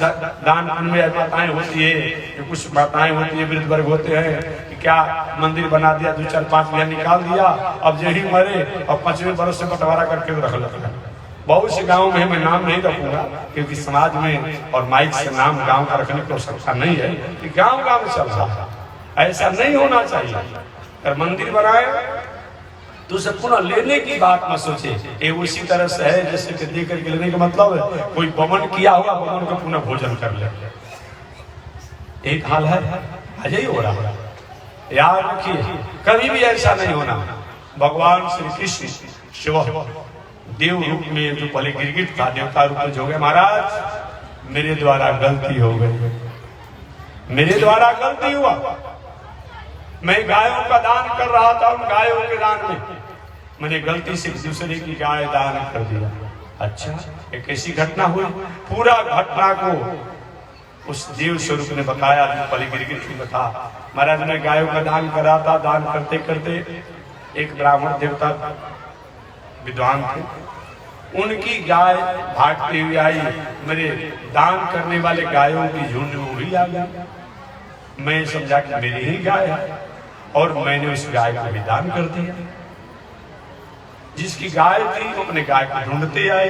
दान पुण्य में बाधाएं होती है कि कुछ बाधाएं होती है, वृद्ध वर्ग होते हैं कि क्या मंदिर बना दिया, 2 4 5 बिया निकाल दिया, अब यही मरे और 5वें बरस से बंटवारा करके रख लगा। बहुत से गाँव में मैं नाम नहीं रखूंगा क्योंकि समाज में और माइक से नाम गाँव का रखने की आवश्यकता नहीं है कि गाँव गाँव में चल रहा है। ऐसा नहीं होना चाहिए। अगर मंदिर बनाए तो उसे पुनः लेने की बात मत सोचे। ये उसी तरह से है जैसे कि दे करके लेने का मतलब है कोई बमन किया हुआ बमन को पुनः भोजन कर ले, एक हाल है, अजय हो रहा है। याद रखिए कभी भी ऐसा नहीं होना। भगवान श्री कृष्ण शिव देव रूप में जो पहले गिरगिट था, देवता रूप में जो गए, महाराज मेरे द्वारा गलती हो गई, मेरे द्वारा गलती हुआ, मैं गायों का दान कर रहा था, उन गायों के दान में मैंने गलती से दूसरे की गाय दान कर दिया। अच्छा, एक ऐसी घटना हुई। पूरा घटना को उस देव स्वरूप ने बताया, पहले गिरगिट ने बताया, महाराज मैं गायों का दान कर रहा था, दान करते करते एक ब्राह्मण देवता विद्वान थे, उनकी गाय भागती हुई आई, मेरे दान करने वाले गायों की झुंड में भी आ गई। मैं समझा कि मेरी ही गाय है और मैंने उस गाय को भी दान कर दिया। जिसकी गाय थी वो अपने गाय को ढूंढते आए,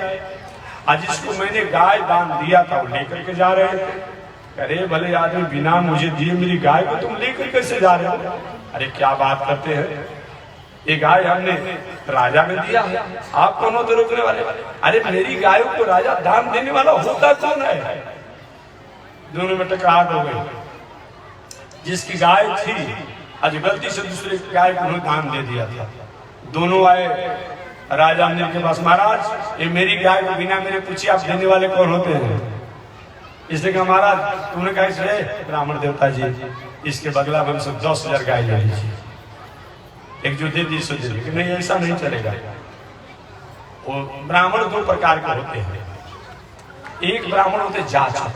और जिसको मैंने गाय दान दिया था वो लेकर के जा रहे थे। अरे भले आदमी, बिना मुझे दिए मेरी गाय को तुम लेकर कैसे जा रहे हो? अरे क्या बात करते हैं, ये गाय हमने राजा ने दिया है, आप कौन होते रोकने वाले? अरे मेरी गायों को राजा दान देने वाला होता कौन है? दोनों में टकराहट हो गई। जिसकी गाय थी आज गलती से दूसरे गाय को दान दे दिया था। दोनों आए राजा अनिल के पास, महाराज ये मेरी गाय को बिना मेरे पूछे आप देने वाले कौन होते हैं? इसने कहा महाराज तुमने कहा इसलिए, ब्राह्मण देवता जी इसके बदला में 10,000 गाय ले लीजिए, एक जो दे दी सो दे दी। नहीं ऐसा नहीं चलेगा। वो ब्राह्मण 2 प्रकार के होते हैं, एक ब्राह्मण होते जाचक,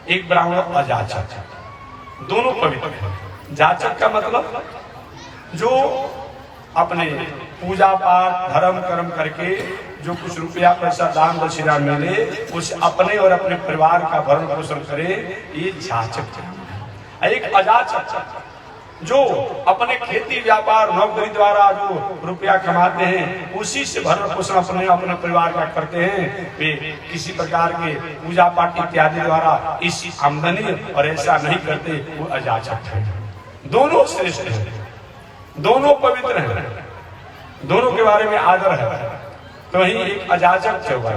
एक ब्राह्मण अजाचक, दोनों पवित्र हैं। जाचक का मतलब जो अपने पूजा पाठ धर्म कर्म करके जो कुछ रुपया पैसा दान दक्षिणा मिले उसे अपने और अपने परिवार का भरण पोषण करे, ये जाचक है। एक अजाचक जो अपने खेती व्यापार नौकरी द्वारा जो रुपया कमाते हैं उसी से भरण पोषण अपने अपने परिवार का करते हैं, वे किसी प्रकार के पूजा पाठ इत्यादि द्वारा इस आमदनी और ऐसा नहीं करते, वो अजाचक है। दोनों श्रेष्ठ हैं, दोनों पवित्र हैं, दोनों के बारे में आदर है। तो वही एक अजाचक होगा,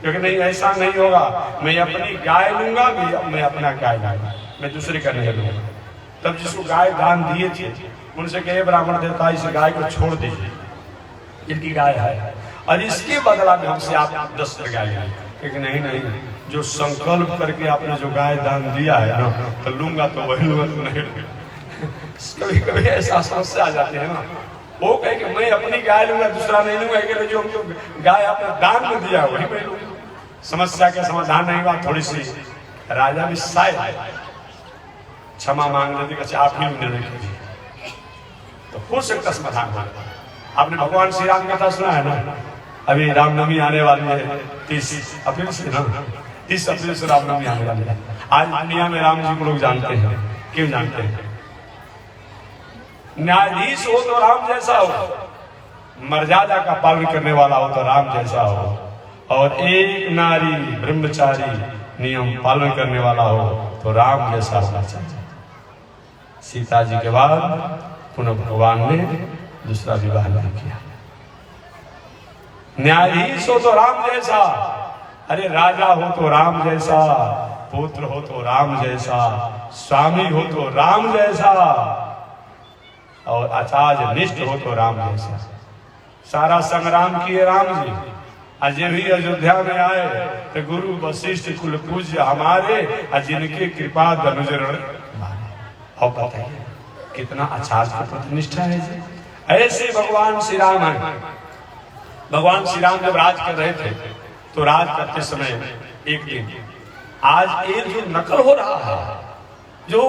क्योंकि नहीं ऐसा नहीं होगा मैं अपनी गाय लूंगा, मैं अपना गाय लूंगा, मैं दूसरे का नहीं लूंगा। तब जिसको गाय दान दिए थे उनसे कहे ब्राह्मण देवता इस गाय को छोड़ दीजिए, इनकी गाय है और इसके बदला में हमसे आप 10 गाय लेंगे। लेकिन नहीं नहीं, जो संकल्प करके आपने जो गाय दान दिया है ना, तो लूंगा तो वही लूंगा तो नहीं लूंगा। कभी कभी ऐसा समस्या आ जाते हैं ना, वो कहे कि मैं अपनी गाय लूंगा दूसरा नहीं लूंगा, जो गाय आपने दान में दिया वही मैं लूंगा। समस्या का समाधान नहीं हुआ, थोड़ी सी राजा भी शायद क्षमा मांग लेते, अच्छा आप ही निर्णय कीजिए तो हो सकता समाधान हो। आपने भगवान श्री राम कथा सुना है ना, अभी रामनवमी आने वाली है 30 अप्रैल से ना, 30 अप्रैल से रामनवमी आने वाली है। आज दुनिया में राम जी को लोग जानते हैं, क्यों जानते हैं? न्यायाधीश हो तो राम जैसा हो, मर्यादा का पालन करने वाला हो तो राम जैसा हो, और एक नारी ब्रह्मचारी नियम पालन करने वाला हो तो राम जैसा होना चाहिए। सीता जी के बाद पुनः भगवान ने दूसरा विवाह नहीं किया। न्यायाधीश हो तो राम जैसा, अरे राजा हो तो राम जैसा, पुत्र हो तो राम जैसा, स्वामी हो तो राम जैसा, और आचार्य निष्ठ हो तो राम जैसा। सारा संग्राम किए राम जी, अजय भी अयोध्या में आए तो गुरु वशिष्ठ कुल पूज्य हमारे, जिनके कृपा धनुजर। और बताइए कितना आचार्य का प्रतिनिष्ठा है जी। ऐसे भगवान श्री राम है। भगवान श्री राम जब राज कर रहे थे तो राज करते समय एक दिन आज ये जो नकल हो रहा है, जो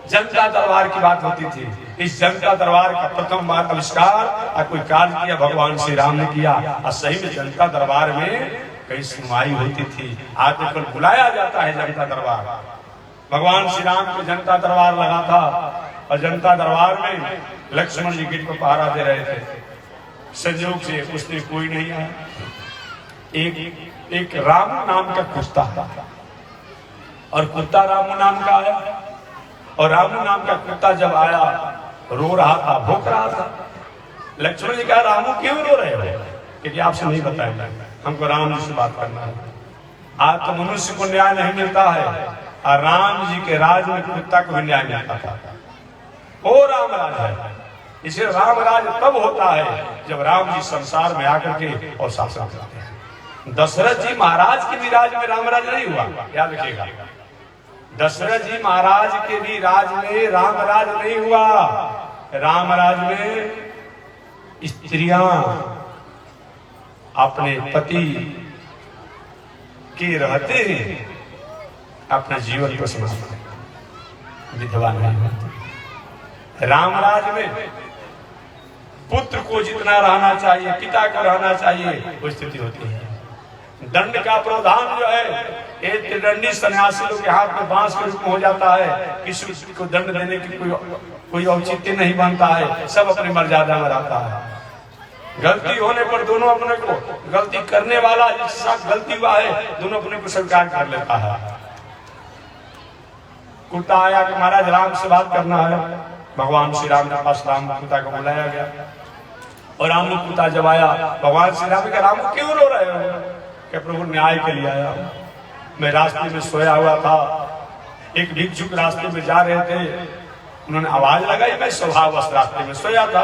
जनता दरबार की बात होती थी, इस जनता दरबार का प्रथम बार आविष्कार और कोई कार्य किया भगवान श्री राम ने किया। और सही में जनता दरबार में कई सुनवाई होती थी। आज कल बुलाया जाता है जनता दरबार। भगवान श्री राम को जनता दरबार लगा था और जनता दरबार में लक्ष्मण जी गेट को पहरा दे रहे थे। संयोग से उसने कोई नहीं आया। एक राम नाम का कुत्ता था और कुत्ता रामू नाम का आया। और रामू नाम का कुत्ता जब आया, रो रहा था, भूख रहा था। लक्ष्मण जी कहा, रामू क्यों रो रहे हो? क्योंकि आपसे नहीं बताएंगे, हमको राम जी से बात करना है। आज तो मनुष्य को न्याय नहीं मिलता है और राम जी के राज में कुत्ता को भी न्याय मिलता था। वो राम राज है। इसे राम राज तब होता है जब राम जी संसार में आकर के और शासन करते हैं। दशरथ जी महाराज के भी राज में राम राज नहीं हुआ, याद रखिएगा। दशरथ जी महाराज के भी राज में राम राज नहीं हुआ। राम राज में स्त्रियां अपने पति के रहते अपना जीवन को समझते, विधवा नहीं होती। राम राज में पुत्र को जितना रहना चाहिए, पिता को रहना चाहिए, वो स्थिति होती है। दंड का प्रावधान जो है, एक त्रिदंडी सन्यासी लोग के हाथ में बांस के रूप में हो जाता है। किसी को दंड देने की कोई औचित्य नहीं बनता है। सब अपनी मर्यादा में रहता है। गलती होने पर दोनों अपने को, गलती करने वाला जिसके साथ गलती हुआ है, दोनों अपने को स्वीकार कर लेता है। कुत्ता आया कि महाराज राम से बात करना है। भगवान श्री राम के पास राम कुत्ता को बुलाया गया और राम कुत्ता जब आया, भगवान श्री राम के, राम क्यों रो रहे हो? कि प्रभु न्याय के लिए आया। मैं रास्ते में सोया हुआ था, एक भिक्षुक रास्ते में जा रहे थे, उन्होंने आवाज लगाई, मैं स्वभाववश रास्ते में सोया था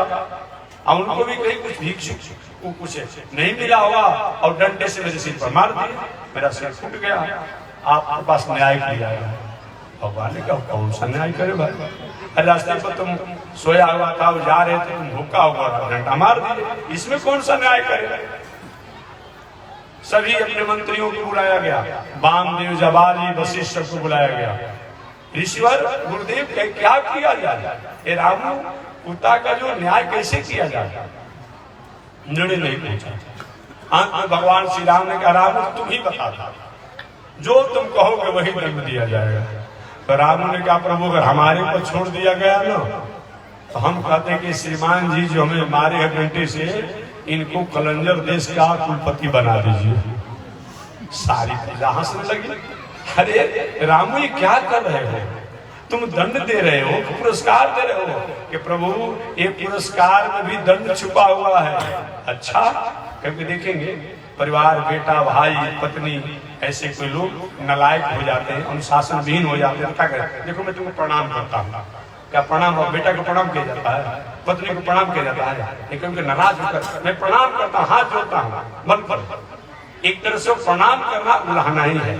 और उनको भी कहीं कुछ भिक्षुक को कुछ नहीं मिला होगा और डंडे से मेरे सिर पर मार दिया, मेरा सिर फूट गया। आपके पास न्याय के लिए आया। भगवान ने कहा, कौन सा न्याय करे भाई? रास्ते पर तुम सोया हुआ था, जा रहे थे, तुम भूखा होगा, डंडा मार दिए, इसमें कौन सा न्याय करे? सभी अपने मंत्रियों को बुलाया गया, वामदेव, जबाली, वशिष्ठ को बुलाया गया। ऋषिवर गुरुदेव क्या किया जाए? ये रामू कुत्ता का जो न्याय कैसे किया जाए? निर्णय नहीं पूछा। अंत में भगवान श्री राम ने कहा, रामू तुम ही बता दो, जो तुम कहोगे वही दंड दिया जाएगा। तो रामू ने कहा, प्रभु अगर हमारे को छोड़ दिया गया ना, तो हम कहते हैं कि श्रीमान जी जो हमें मारे हैं डंडे से, इनको कलंजर देश का कुलपति बना दीजिए। सारी प्रजा हंसने लगी। अरे रामू ये क्या कर रहे हो? तुम दंड दे रहे हो, पुरस्कार दे रहे हो कि प्रभु ये पुरस्कार में भी दंड छुपा हुआ है। अच्छा, कभी देखेंगे परिवार, बेटा, भाई, पत्नी, ऐसे कोई लोग नलायक हो जाते हैं, अनुशासन विहीन हो जाते हैं, क्या करें? देखो मैं तुमको प्रणाम करता हूँ, क्या प्रणाम हो? बेटा को प्रणाम किया जाता है, पत्नी को प्रणाम किया जाता है, लेकिन नाराज होकर मैं प्रणाम करता हूँ, हाथ जोड़ता हूँ, मन पर। एक तरह से प्रणाम करना उलाहना ही है,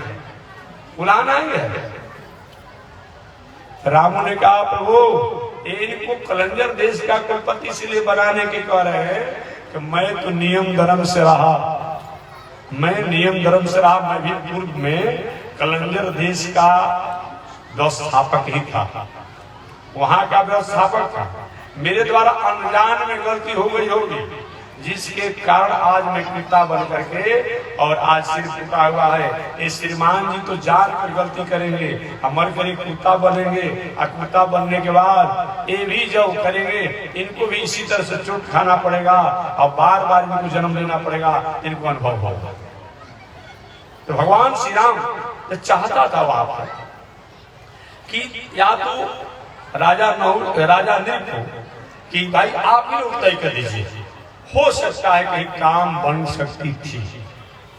उलाहना ही है। रामू ने कहा, प्रभु इनको कलंजर देश का कुलपति इसलिए बनाने के कह रहे हैं कि मैं तो नियम धर्म से रहा, मैं नियम धर्म से रहा। मैं भी पूर्व में कलंजर देश का व्यवस्थापक ही था, वहां का व्यवस्थापक था। मेरे द्वारा अनजान में गलती हो गई होगी, जिसके कारण आज मैं कुत्ता बन करके और आज सिर फूटा हुआ है। ये श्रीमान जी तो जान कर गलती करेंगे, मर कर कुत्ता बनेंगे और कुत्ता बनने के बाद ये भी जो करेंगे, इनको भी इसी तरह से चोट खाना पड़ेगा और बार बार इनको जन्म लेना पड़ेगा, इनको अनुभव होगा। तो भगवान श्री राम तो चाहता था वहां पर कि या तो राजा नृप को कि भाई आप ही लोग तय कर दीजिए, हो सकता है कहीं काम बन सकती थी,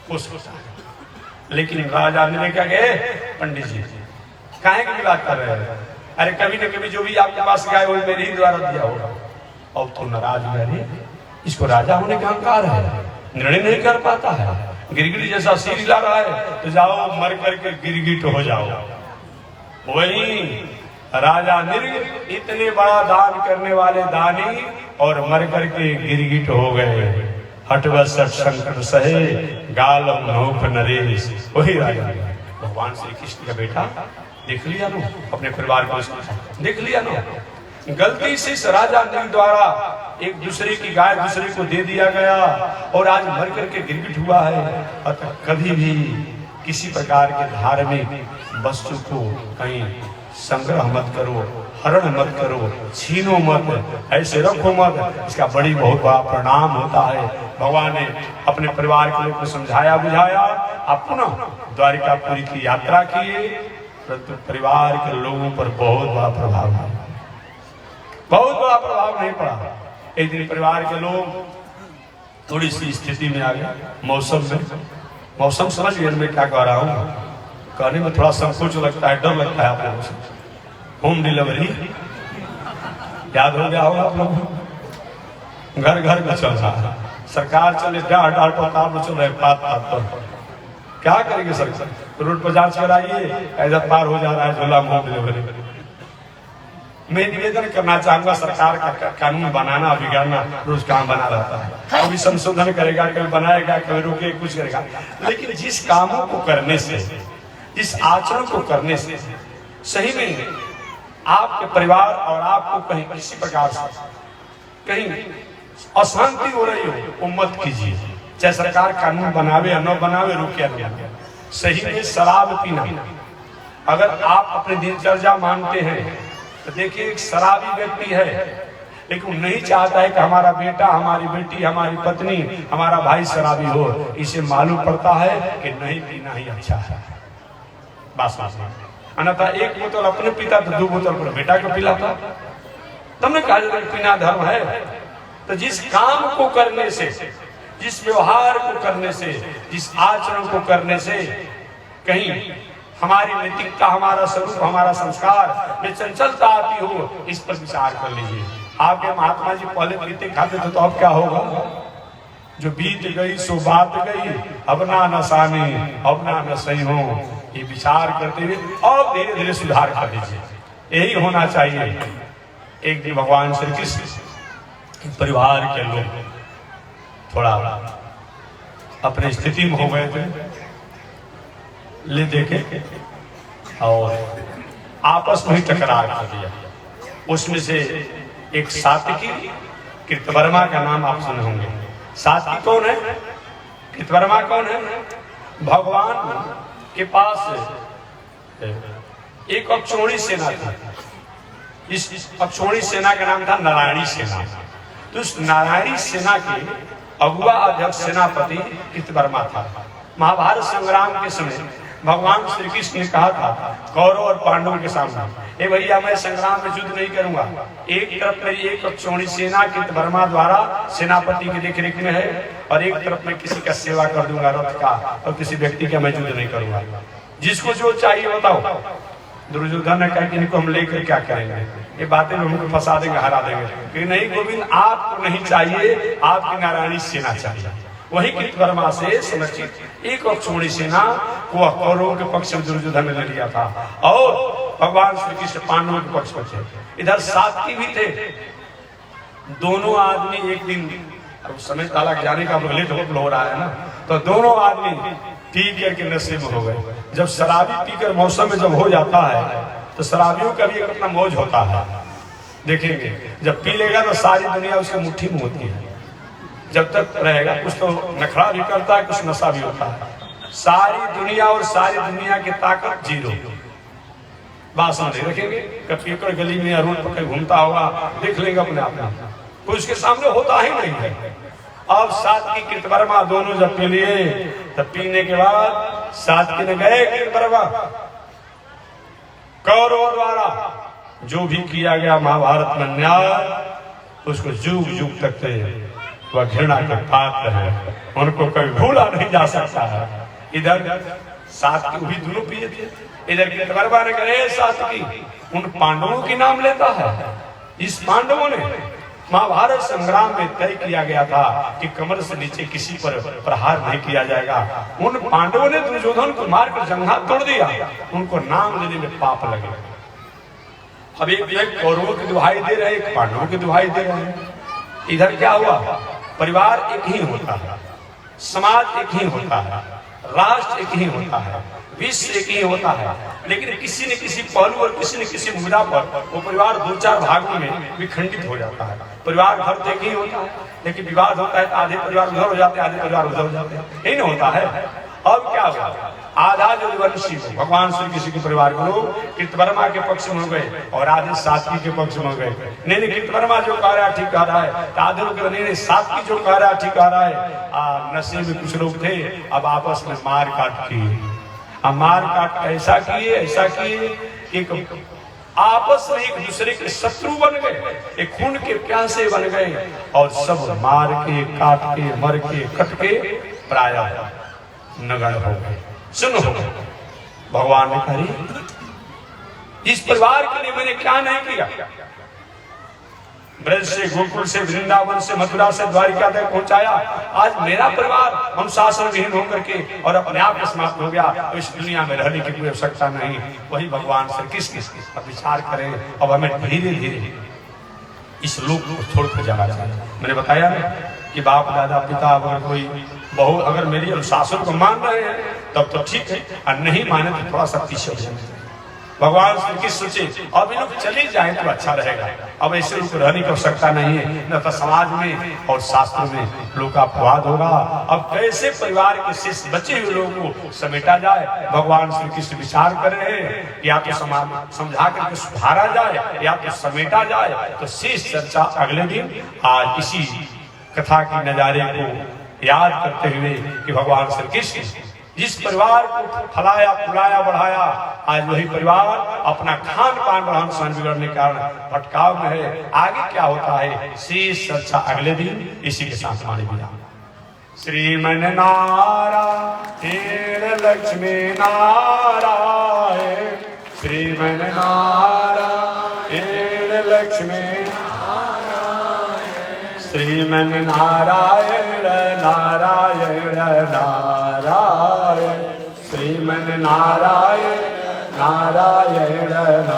हो सकता है। लेकिन राजा ने क्या कहे, पंडित जी काहे की बात कर रहे हैं? अरे कभी न कभी जो भी आपके पास गए वो मेरे ही द्वारा दिया होगा। और तो नाराज हुए, इसको राजा होने का अहंकार है, निर्णय नहीं कर पाता है, गिरगिट जैसा सिर हिला रहा है, तो जाओ मर करके गिरगिट हो जाओ। वही राजा निर्ग इतने बड़ा दान करने वाले दानी और मर करके गिरगिट हो गए। हटवत सठ संकट सहे गालम नौक नरेश। वही राजा भगवान श्री कृष्ण का बेटा देख लिया नो, अपने परिवार को देख लिया नो, गलती से इस राजा नील द्वारा एक दूसरे की गाय दूसरे को दे दिया गया और आज मर करके गिरगिट हुआ है। अतः कभी भी किसी प्रकार के धार्मिक वस्तु को कहीं संग्रह मत करो, हरण मत करो, छीनो मत, ऐसे रखो मत, इसका बड़ी बहुत बड़ा परिणाम होता है। भगवान ने अपने परिवार के लोग को समझाया बुझाया, आप पुनः द्वारिकापुरी की यात्रा किए, परंतु परिवार के लोगों पर बहुत बड़ा प्रभाव है, बहुत बड़ा प्रभाव नहीं पड़ा। एक दिन परिवार के लोग थोड़ी सी स्थिति में आ गए, मौसम समझ गए मैं क्या कह रहा हूँ, कहने में थोड़ा संकोच लगता है, डर लगता है आप लोगों से। होम डिलीवरी याद हो गया होगा आप लोग, घर घर में चल रहा है, सरकार चले डांट प्रताप चल रहे पात पर, क्या करेंगे सरकार, रोड पर जांच कराइए, ऐसा पार हो जा रहा है झोला होम डिलीवरी। मैं निवेदन करना चाहूंगा, सरकार का कानून बनाना बिगाड़ना रोज काम बना रहता है, कभी संशोधन करेगा, कभी बनाएगा, कभी रोके, कुछ करेगा, लेकिन जिस कामों को करने से, जिस आचरण को करने से सही में आपके परिवार और आपको कहीं किसी प्रकार से कहीं अशांति हो रही हो, वो मत कीजिए। चाहे सरकार कानून बनावे या न बनावे, रोके या न। सही में शराब पीना, अगर आप अपने दिनचर्या मानते हैं तो देखिए एक शराबी व्यक्ति है, लेकिन नहीं चाहता है कि हमारा बेटा, हमारी बेटी, हमारी पत्नी, हमारा भाई शराबी हो। इसे मालूम पड़ता है कि नहीं पीना ही अच्छा है, बस अन्यथा एक बोतल अपने पीता तो 2 बोतल पर बेटा को पिलाता। तुमने कहा पीना धर्म है। तो जिस काम को करने से, जिस व्यवहार को करने से, जिस आचरण को करने से कहीं हमारी नैतिकता, हमारा स्वरूप, हमारा संस्कार में चंचलता आती हो, इस पर विचार कर लीजिए। आपके महात्मा जी पहले पीते खाते थे, तो अब क्या होगा, जो बीत गई सो बात गई, अब ना नसानी अब ना नसई हो, ये विचार करते हुए और धीरे धीरे सुधार कर दीजिए। यही होना चाहिए। एक दिन भगवान श्री कृष्ण परिवार के लोग थोड़ा अपनी स्थिति में हो गए थे, ले देखे और आपस में ही टकरार कर दिया। उसमें से एक सात्विकी कृतवर्मा का नाम आप सुने होंगे। सात्विकी कौन है, कृतवर्मा कौन है? भगवान के पास एक अक्षौणी सेना थी। इस अक्षौणी सेना का नाम था नारायणी सेना। तो उस नारायणी सेना के अगुआ अध्यक्ष सेनापति कृतवर्मा था। महाभारत संग्राम के समय भगवान श्री कृष्ण ने कहा था कौरव और पांडवों के सामने, ए भैया मैं संग्राम में युद्ध नहीं करूंगा, एक तरफ मेरी एक अक्षौणी सेना कृतवर्मा द्वारा सेनापति की देखरेख में है, और एक तरफ मैं किसी का सेवा कर दूंगा रथ का, और किसी व्यक्ति का मैं युद्ध नहीं करूंगा। जिसको जो चाहिए बताओ। दुर्योधन ने कहा कि इनको हम लेकर क्या करेंगे, ये बातें में हमको फंसा देंगे, हरा देंगे। कि नहीं गोविंद, आपको नहीं चाहिए, आपकी नारायणी सेना चाहिए। वही कृतवर्मा से संरक्षित एक अक्षौणी सेना को कौरवों के पक्ष में दुर्योधन ने लिया था, और भगवान श्री कृष्ण पांडवों के पक्ष में थे। इधर सात्विकी भी थे। दोनों आदमी एक दिन, अब समय ताला जाने का लेट हो रहा है ना, तो दोनों आदमी पी करके नशे में हो गए। जब शराबी पीकर मौसम में जब हो जाता है, तो शराबियों का भी एक अपना मौज होता है। देखेंगे जब पी लेगा तो सारी दुनिया उसके मुट्ठी में होती है। जब तक रहेगा कुछ तो नखरा भी करता है, कुछ नशा भी होता है। सारी दुनिया और सारी दुनिया की ताकत जीरो। बात समझ रखेंगे, कभी गली में या रोड पर कहीं घूमता होगा, देख लेंगे अपने आप में, कोई उसके सामने होता ही नहीं है। अब सात्विकी कृतवर्मा दोनों जब पी लिए, तब पीने के बाद सात्विकी ने गए कृतवर्मा, कौरवों द्वारा जो भी किया गया महाभारत में न्याय, उसको जुग जुग तक वह घृणा के पात्र है, उनको कभी भूला नहीं जा सकता है। इधर सात्विकी भी दोनों पिए थे, इधर कृतवर्मा ने कहा सात्विकी उन पांडवों के नाम लेता है। इस पांडवों ने महाभारत संग्राम में तय किया गया था कि कमर से नीचे किसी पर प्रहार नहीं किया जाएगा। उन पांडवों ने दुर्योधन को मारकर जंघा तोड़ दिया, उनको नाम लेने में पाप लगे। अब एक कौरवों की दुहाई दे रहे, एक पांडवों की दुहाई दे रहे हैं। इधर क्या हुआ, परिवार एक ही होता है, समाज एक ही होता है, राष्ट्र एक ही होता है, विश्व एक ही होता है, लेकिन किसी न किसी पहलू और किसी न किसी मुद्दा पर वो परिवार दो चार भागों में विखंडित हो जाता है। परिवार घर तो एक ही होता है, लेकिन विवाद होता है तो आधे परिवार उधर हो जाते हैं, आधे परिवार उधर हो जाते हैं, यही नहीं होता है। अब क्या हुआ, आधा जो वंशी भगवान श्री कृष्ण के परिवार के लोग कृतवर्मा के पक्ष में हो गए और आधे सात्विक के पक्ष में हो गए। नहीं कृतवर्मा जो कह रहा है ठीक कह रहा है, तो आधे लोग नहीं सात्विक जो कह रहा है ठीक कह रहा है। नशे में कुछ लोग थे, अब आपस में मार काट किए, मार काट ऐसा किए कि आपस में एक दूसरे के शत्रु बन गए, एक खून के प्यासे बन गए और सब मार के काट के मर के कट के प्राय नगण हो गए, सुन हो गए। भगवान ने कही इस परिवार के लिए मैंने क्या नहीं किया। ब्रज से गोकुल से वृंदावन से मथुरा से द्वारिका तक पहुंचाया, आज मेरा परिवार अनुशासन विहीन होकर के और अपने आप समाप्त हो गया, तो इस दुनिया में रहने की कोई आवश्यकता नहीं। वही भगवान श्री कृष्ण अब विचार करें, अब हमें धीरे धीरे इस लोक को छोड़कर जाना चाहिए। मैंने बताया कि बाप दादा पिता अगर कोई बहू अगर मेरी अनुशासन को मान रहे हैं तब तो ठीक है, और नहीं माने तो थोड़ा सा पीछे हो जाए। भगवान श्री कृष्ण सोचे अब ये लोग चले जाए तो अच्छा रहेगा, अब ऐसे लोग रहने की आवश्यकता नहीं है, न तो समाज में और शास्त्र में लोग का अपवाद होगा। अब कैसे परिवार के शेष बचे हुए लोगों को समेटा जाए, भगवान श्री कृष्ण विचार कर रहे हैं, या तो समाज समझा करके सुधारा जाए या तो समेटा जाए। तो शेष चर्चा अगले दिन आज इसी कथा के नजारे को याद करते हुए कि भगवान श्री कृष्ण जिस परिवार को फलाया फुलाया बढ़ाया, आज वही परिवार अपना खान पान रहन सहन बिगड़ने के कारण भटकाव में है। आगे क्या होता है शेष चर्चा अगले दिन इसी के साथ हमारे बिना। श्रीमन नारायण लक्ष्मी नारायण, श्रीमन नारायण लक्ष्मी नारायण, श्रीमन नारायण नारायण नारायण, श्रीमन नारायण नारायण नारायण।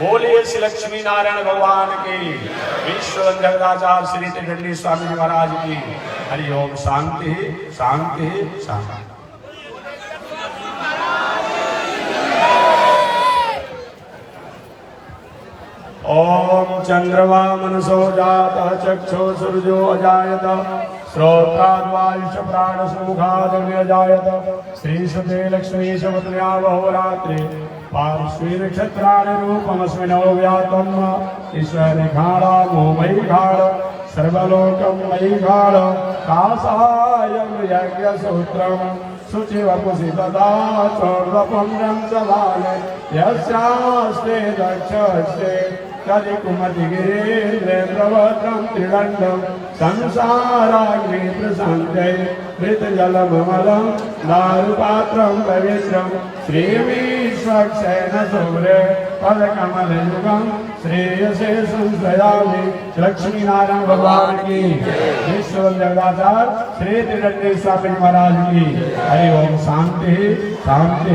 बोलिए श्री लक्ष्मी नारायण भगवान की, विश्व जगदाचार्य श्री त्रिदंडी स्वामी जी महाराज की। हरि ओम। शांति शांति शांति। ओम चंद्रमा मनसो जातः चक्षु सूर्यो अजायत, श्रोत्राद्वायुष प्राण सुमुखादग्नि अजायत, श्रीसुते लक्ष्मी शवत्र्या बहुरात्रि पार्श्वे नक्षत्राणि रूपमस्मिनो व्यातम्, ईश्वरेखाड़ा मोमयी घाड़ सर्वलोकं मयि घाड़, कासायं यज्ञसूत्रम् शुचिवपुषि तदा चौर्वपुण्यं सवाले, यस्यास्ते दक्षस्ते कलिकुमतिगिरीन्द्रेन्द्रवत्रं त्रिदण्डं, संसाराग्नि प्रशान्तये मृतजलममलं दारुपात्रं पवित्रं, श्रीविश्वक्सेन सूर्ये पदकमलयुगं श्रेयसे संश्रयामि। लक्ष्मी नारायण भगवान की, विश्व जगदाचार्य श्री त्रिदंडी स्वामी महाराज की। हरि ओम। शांति शांति।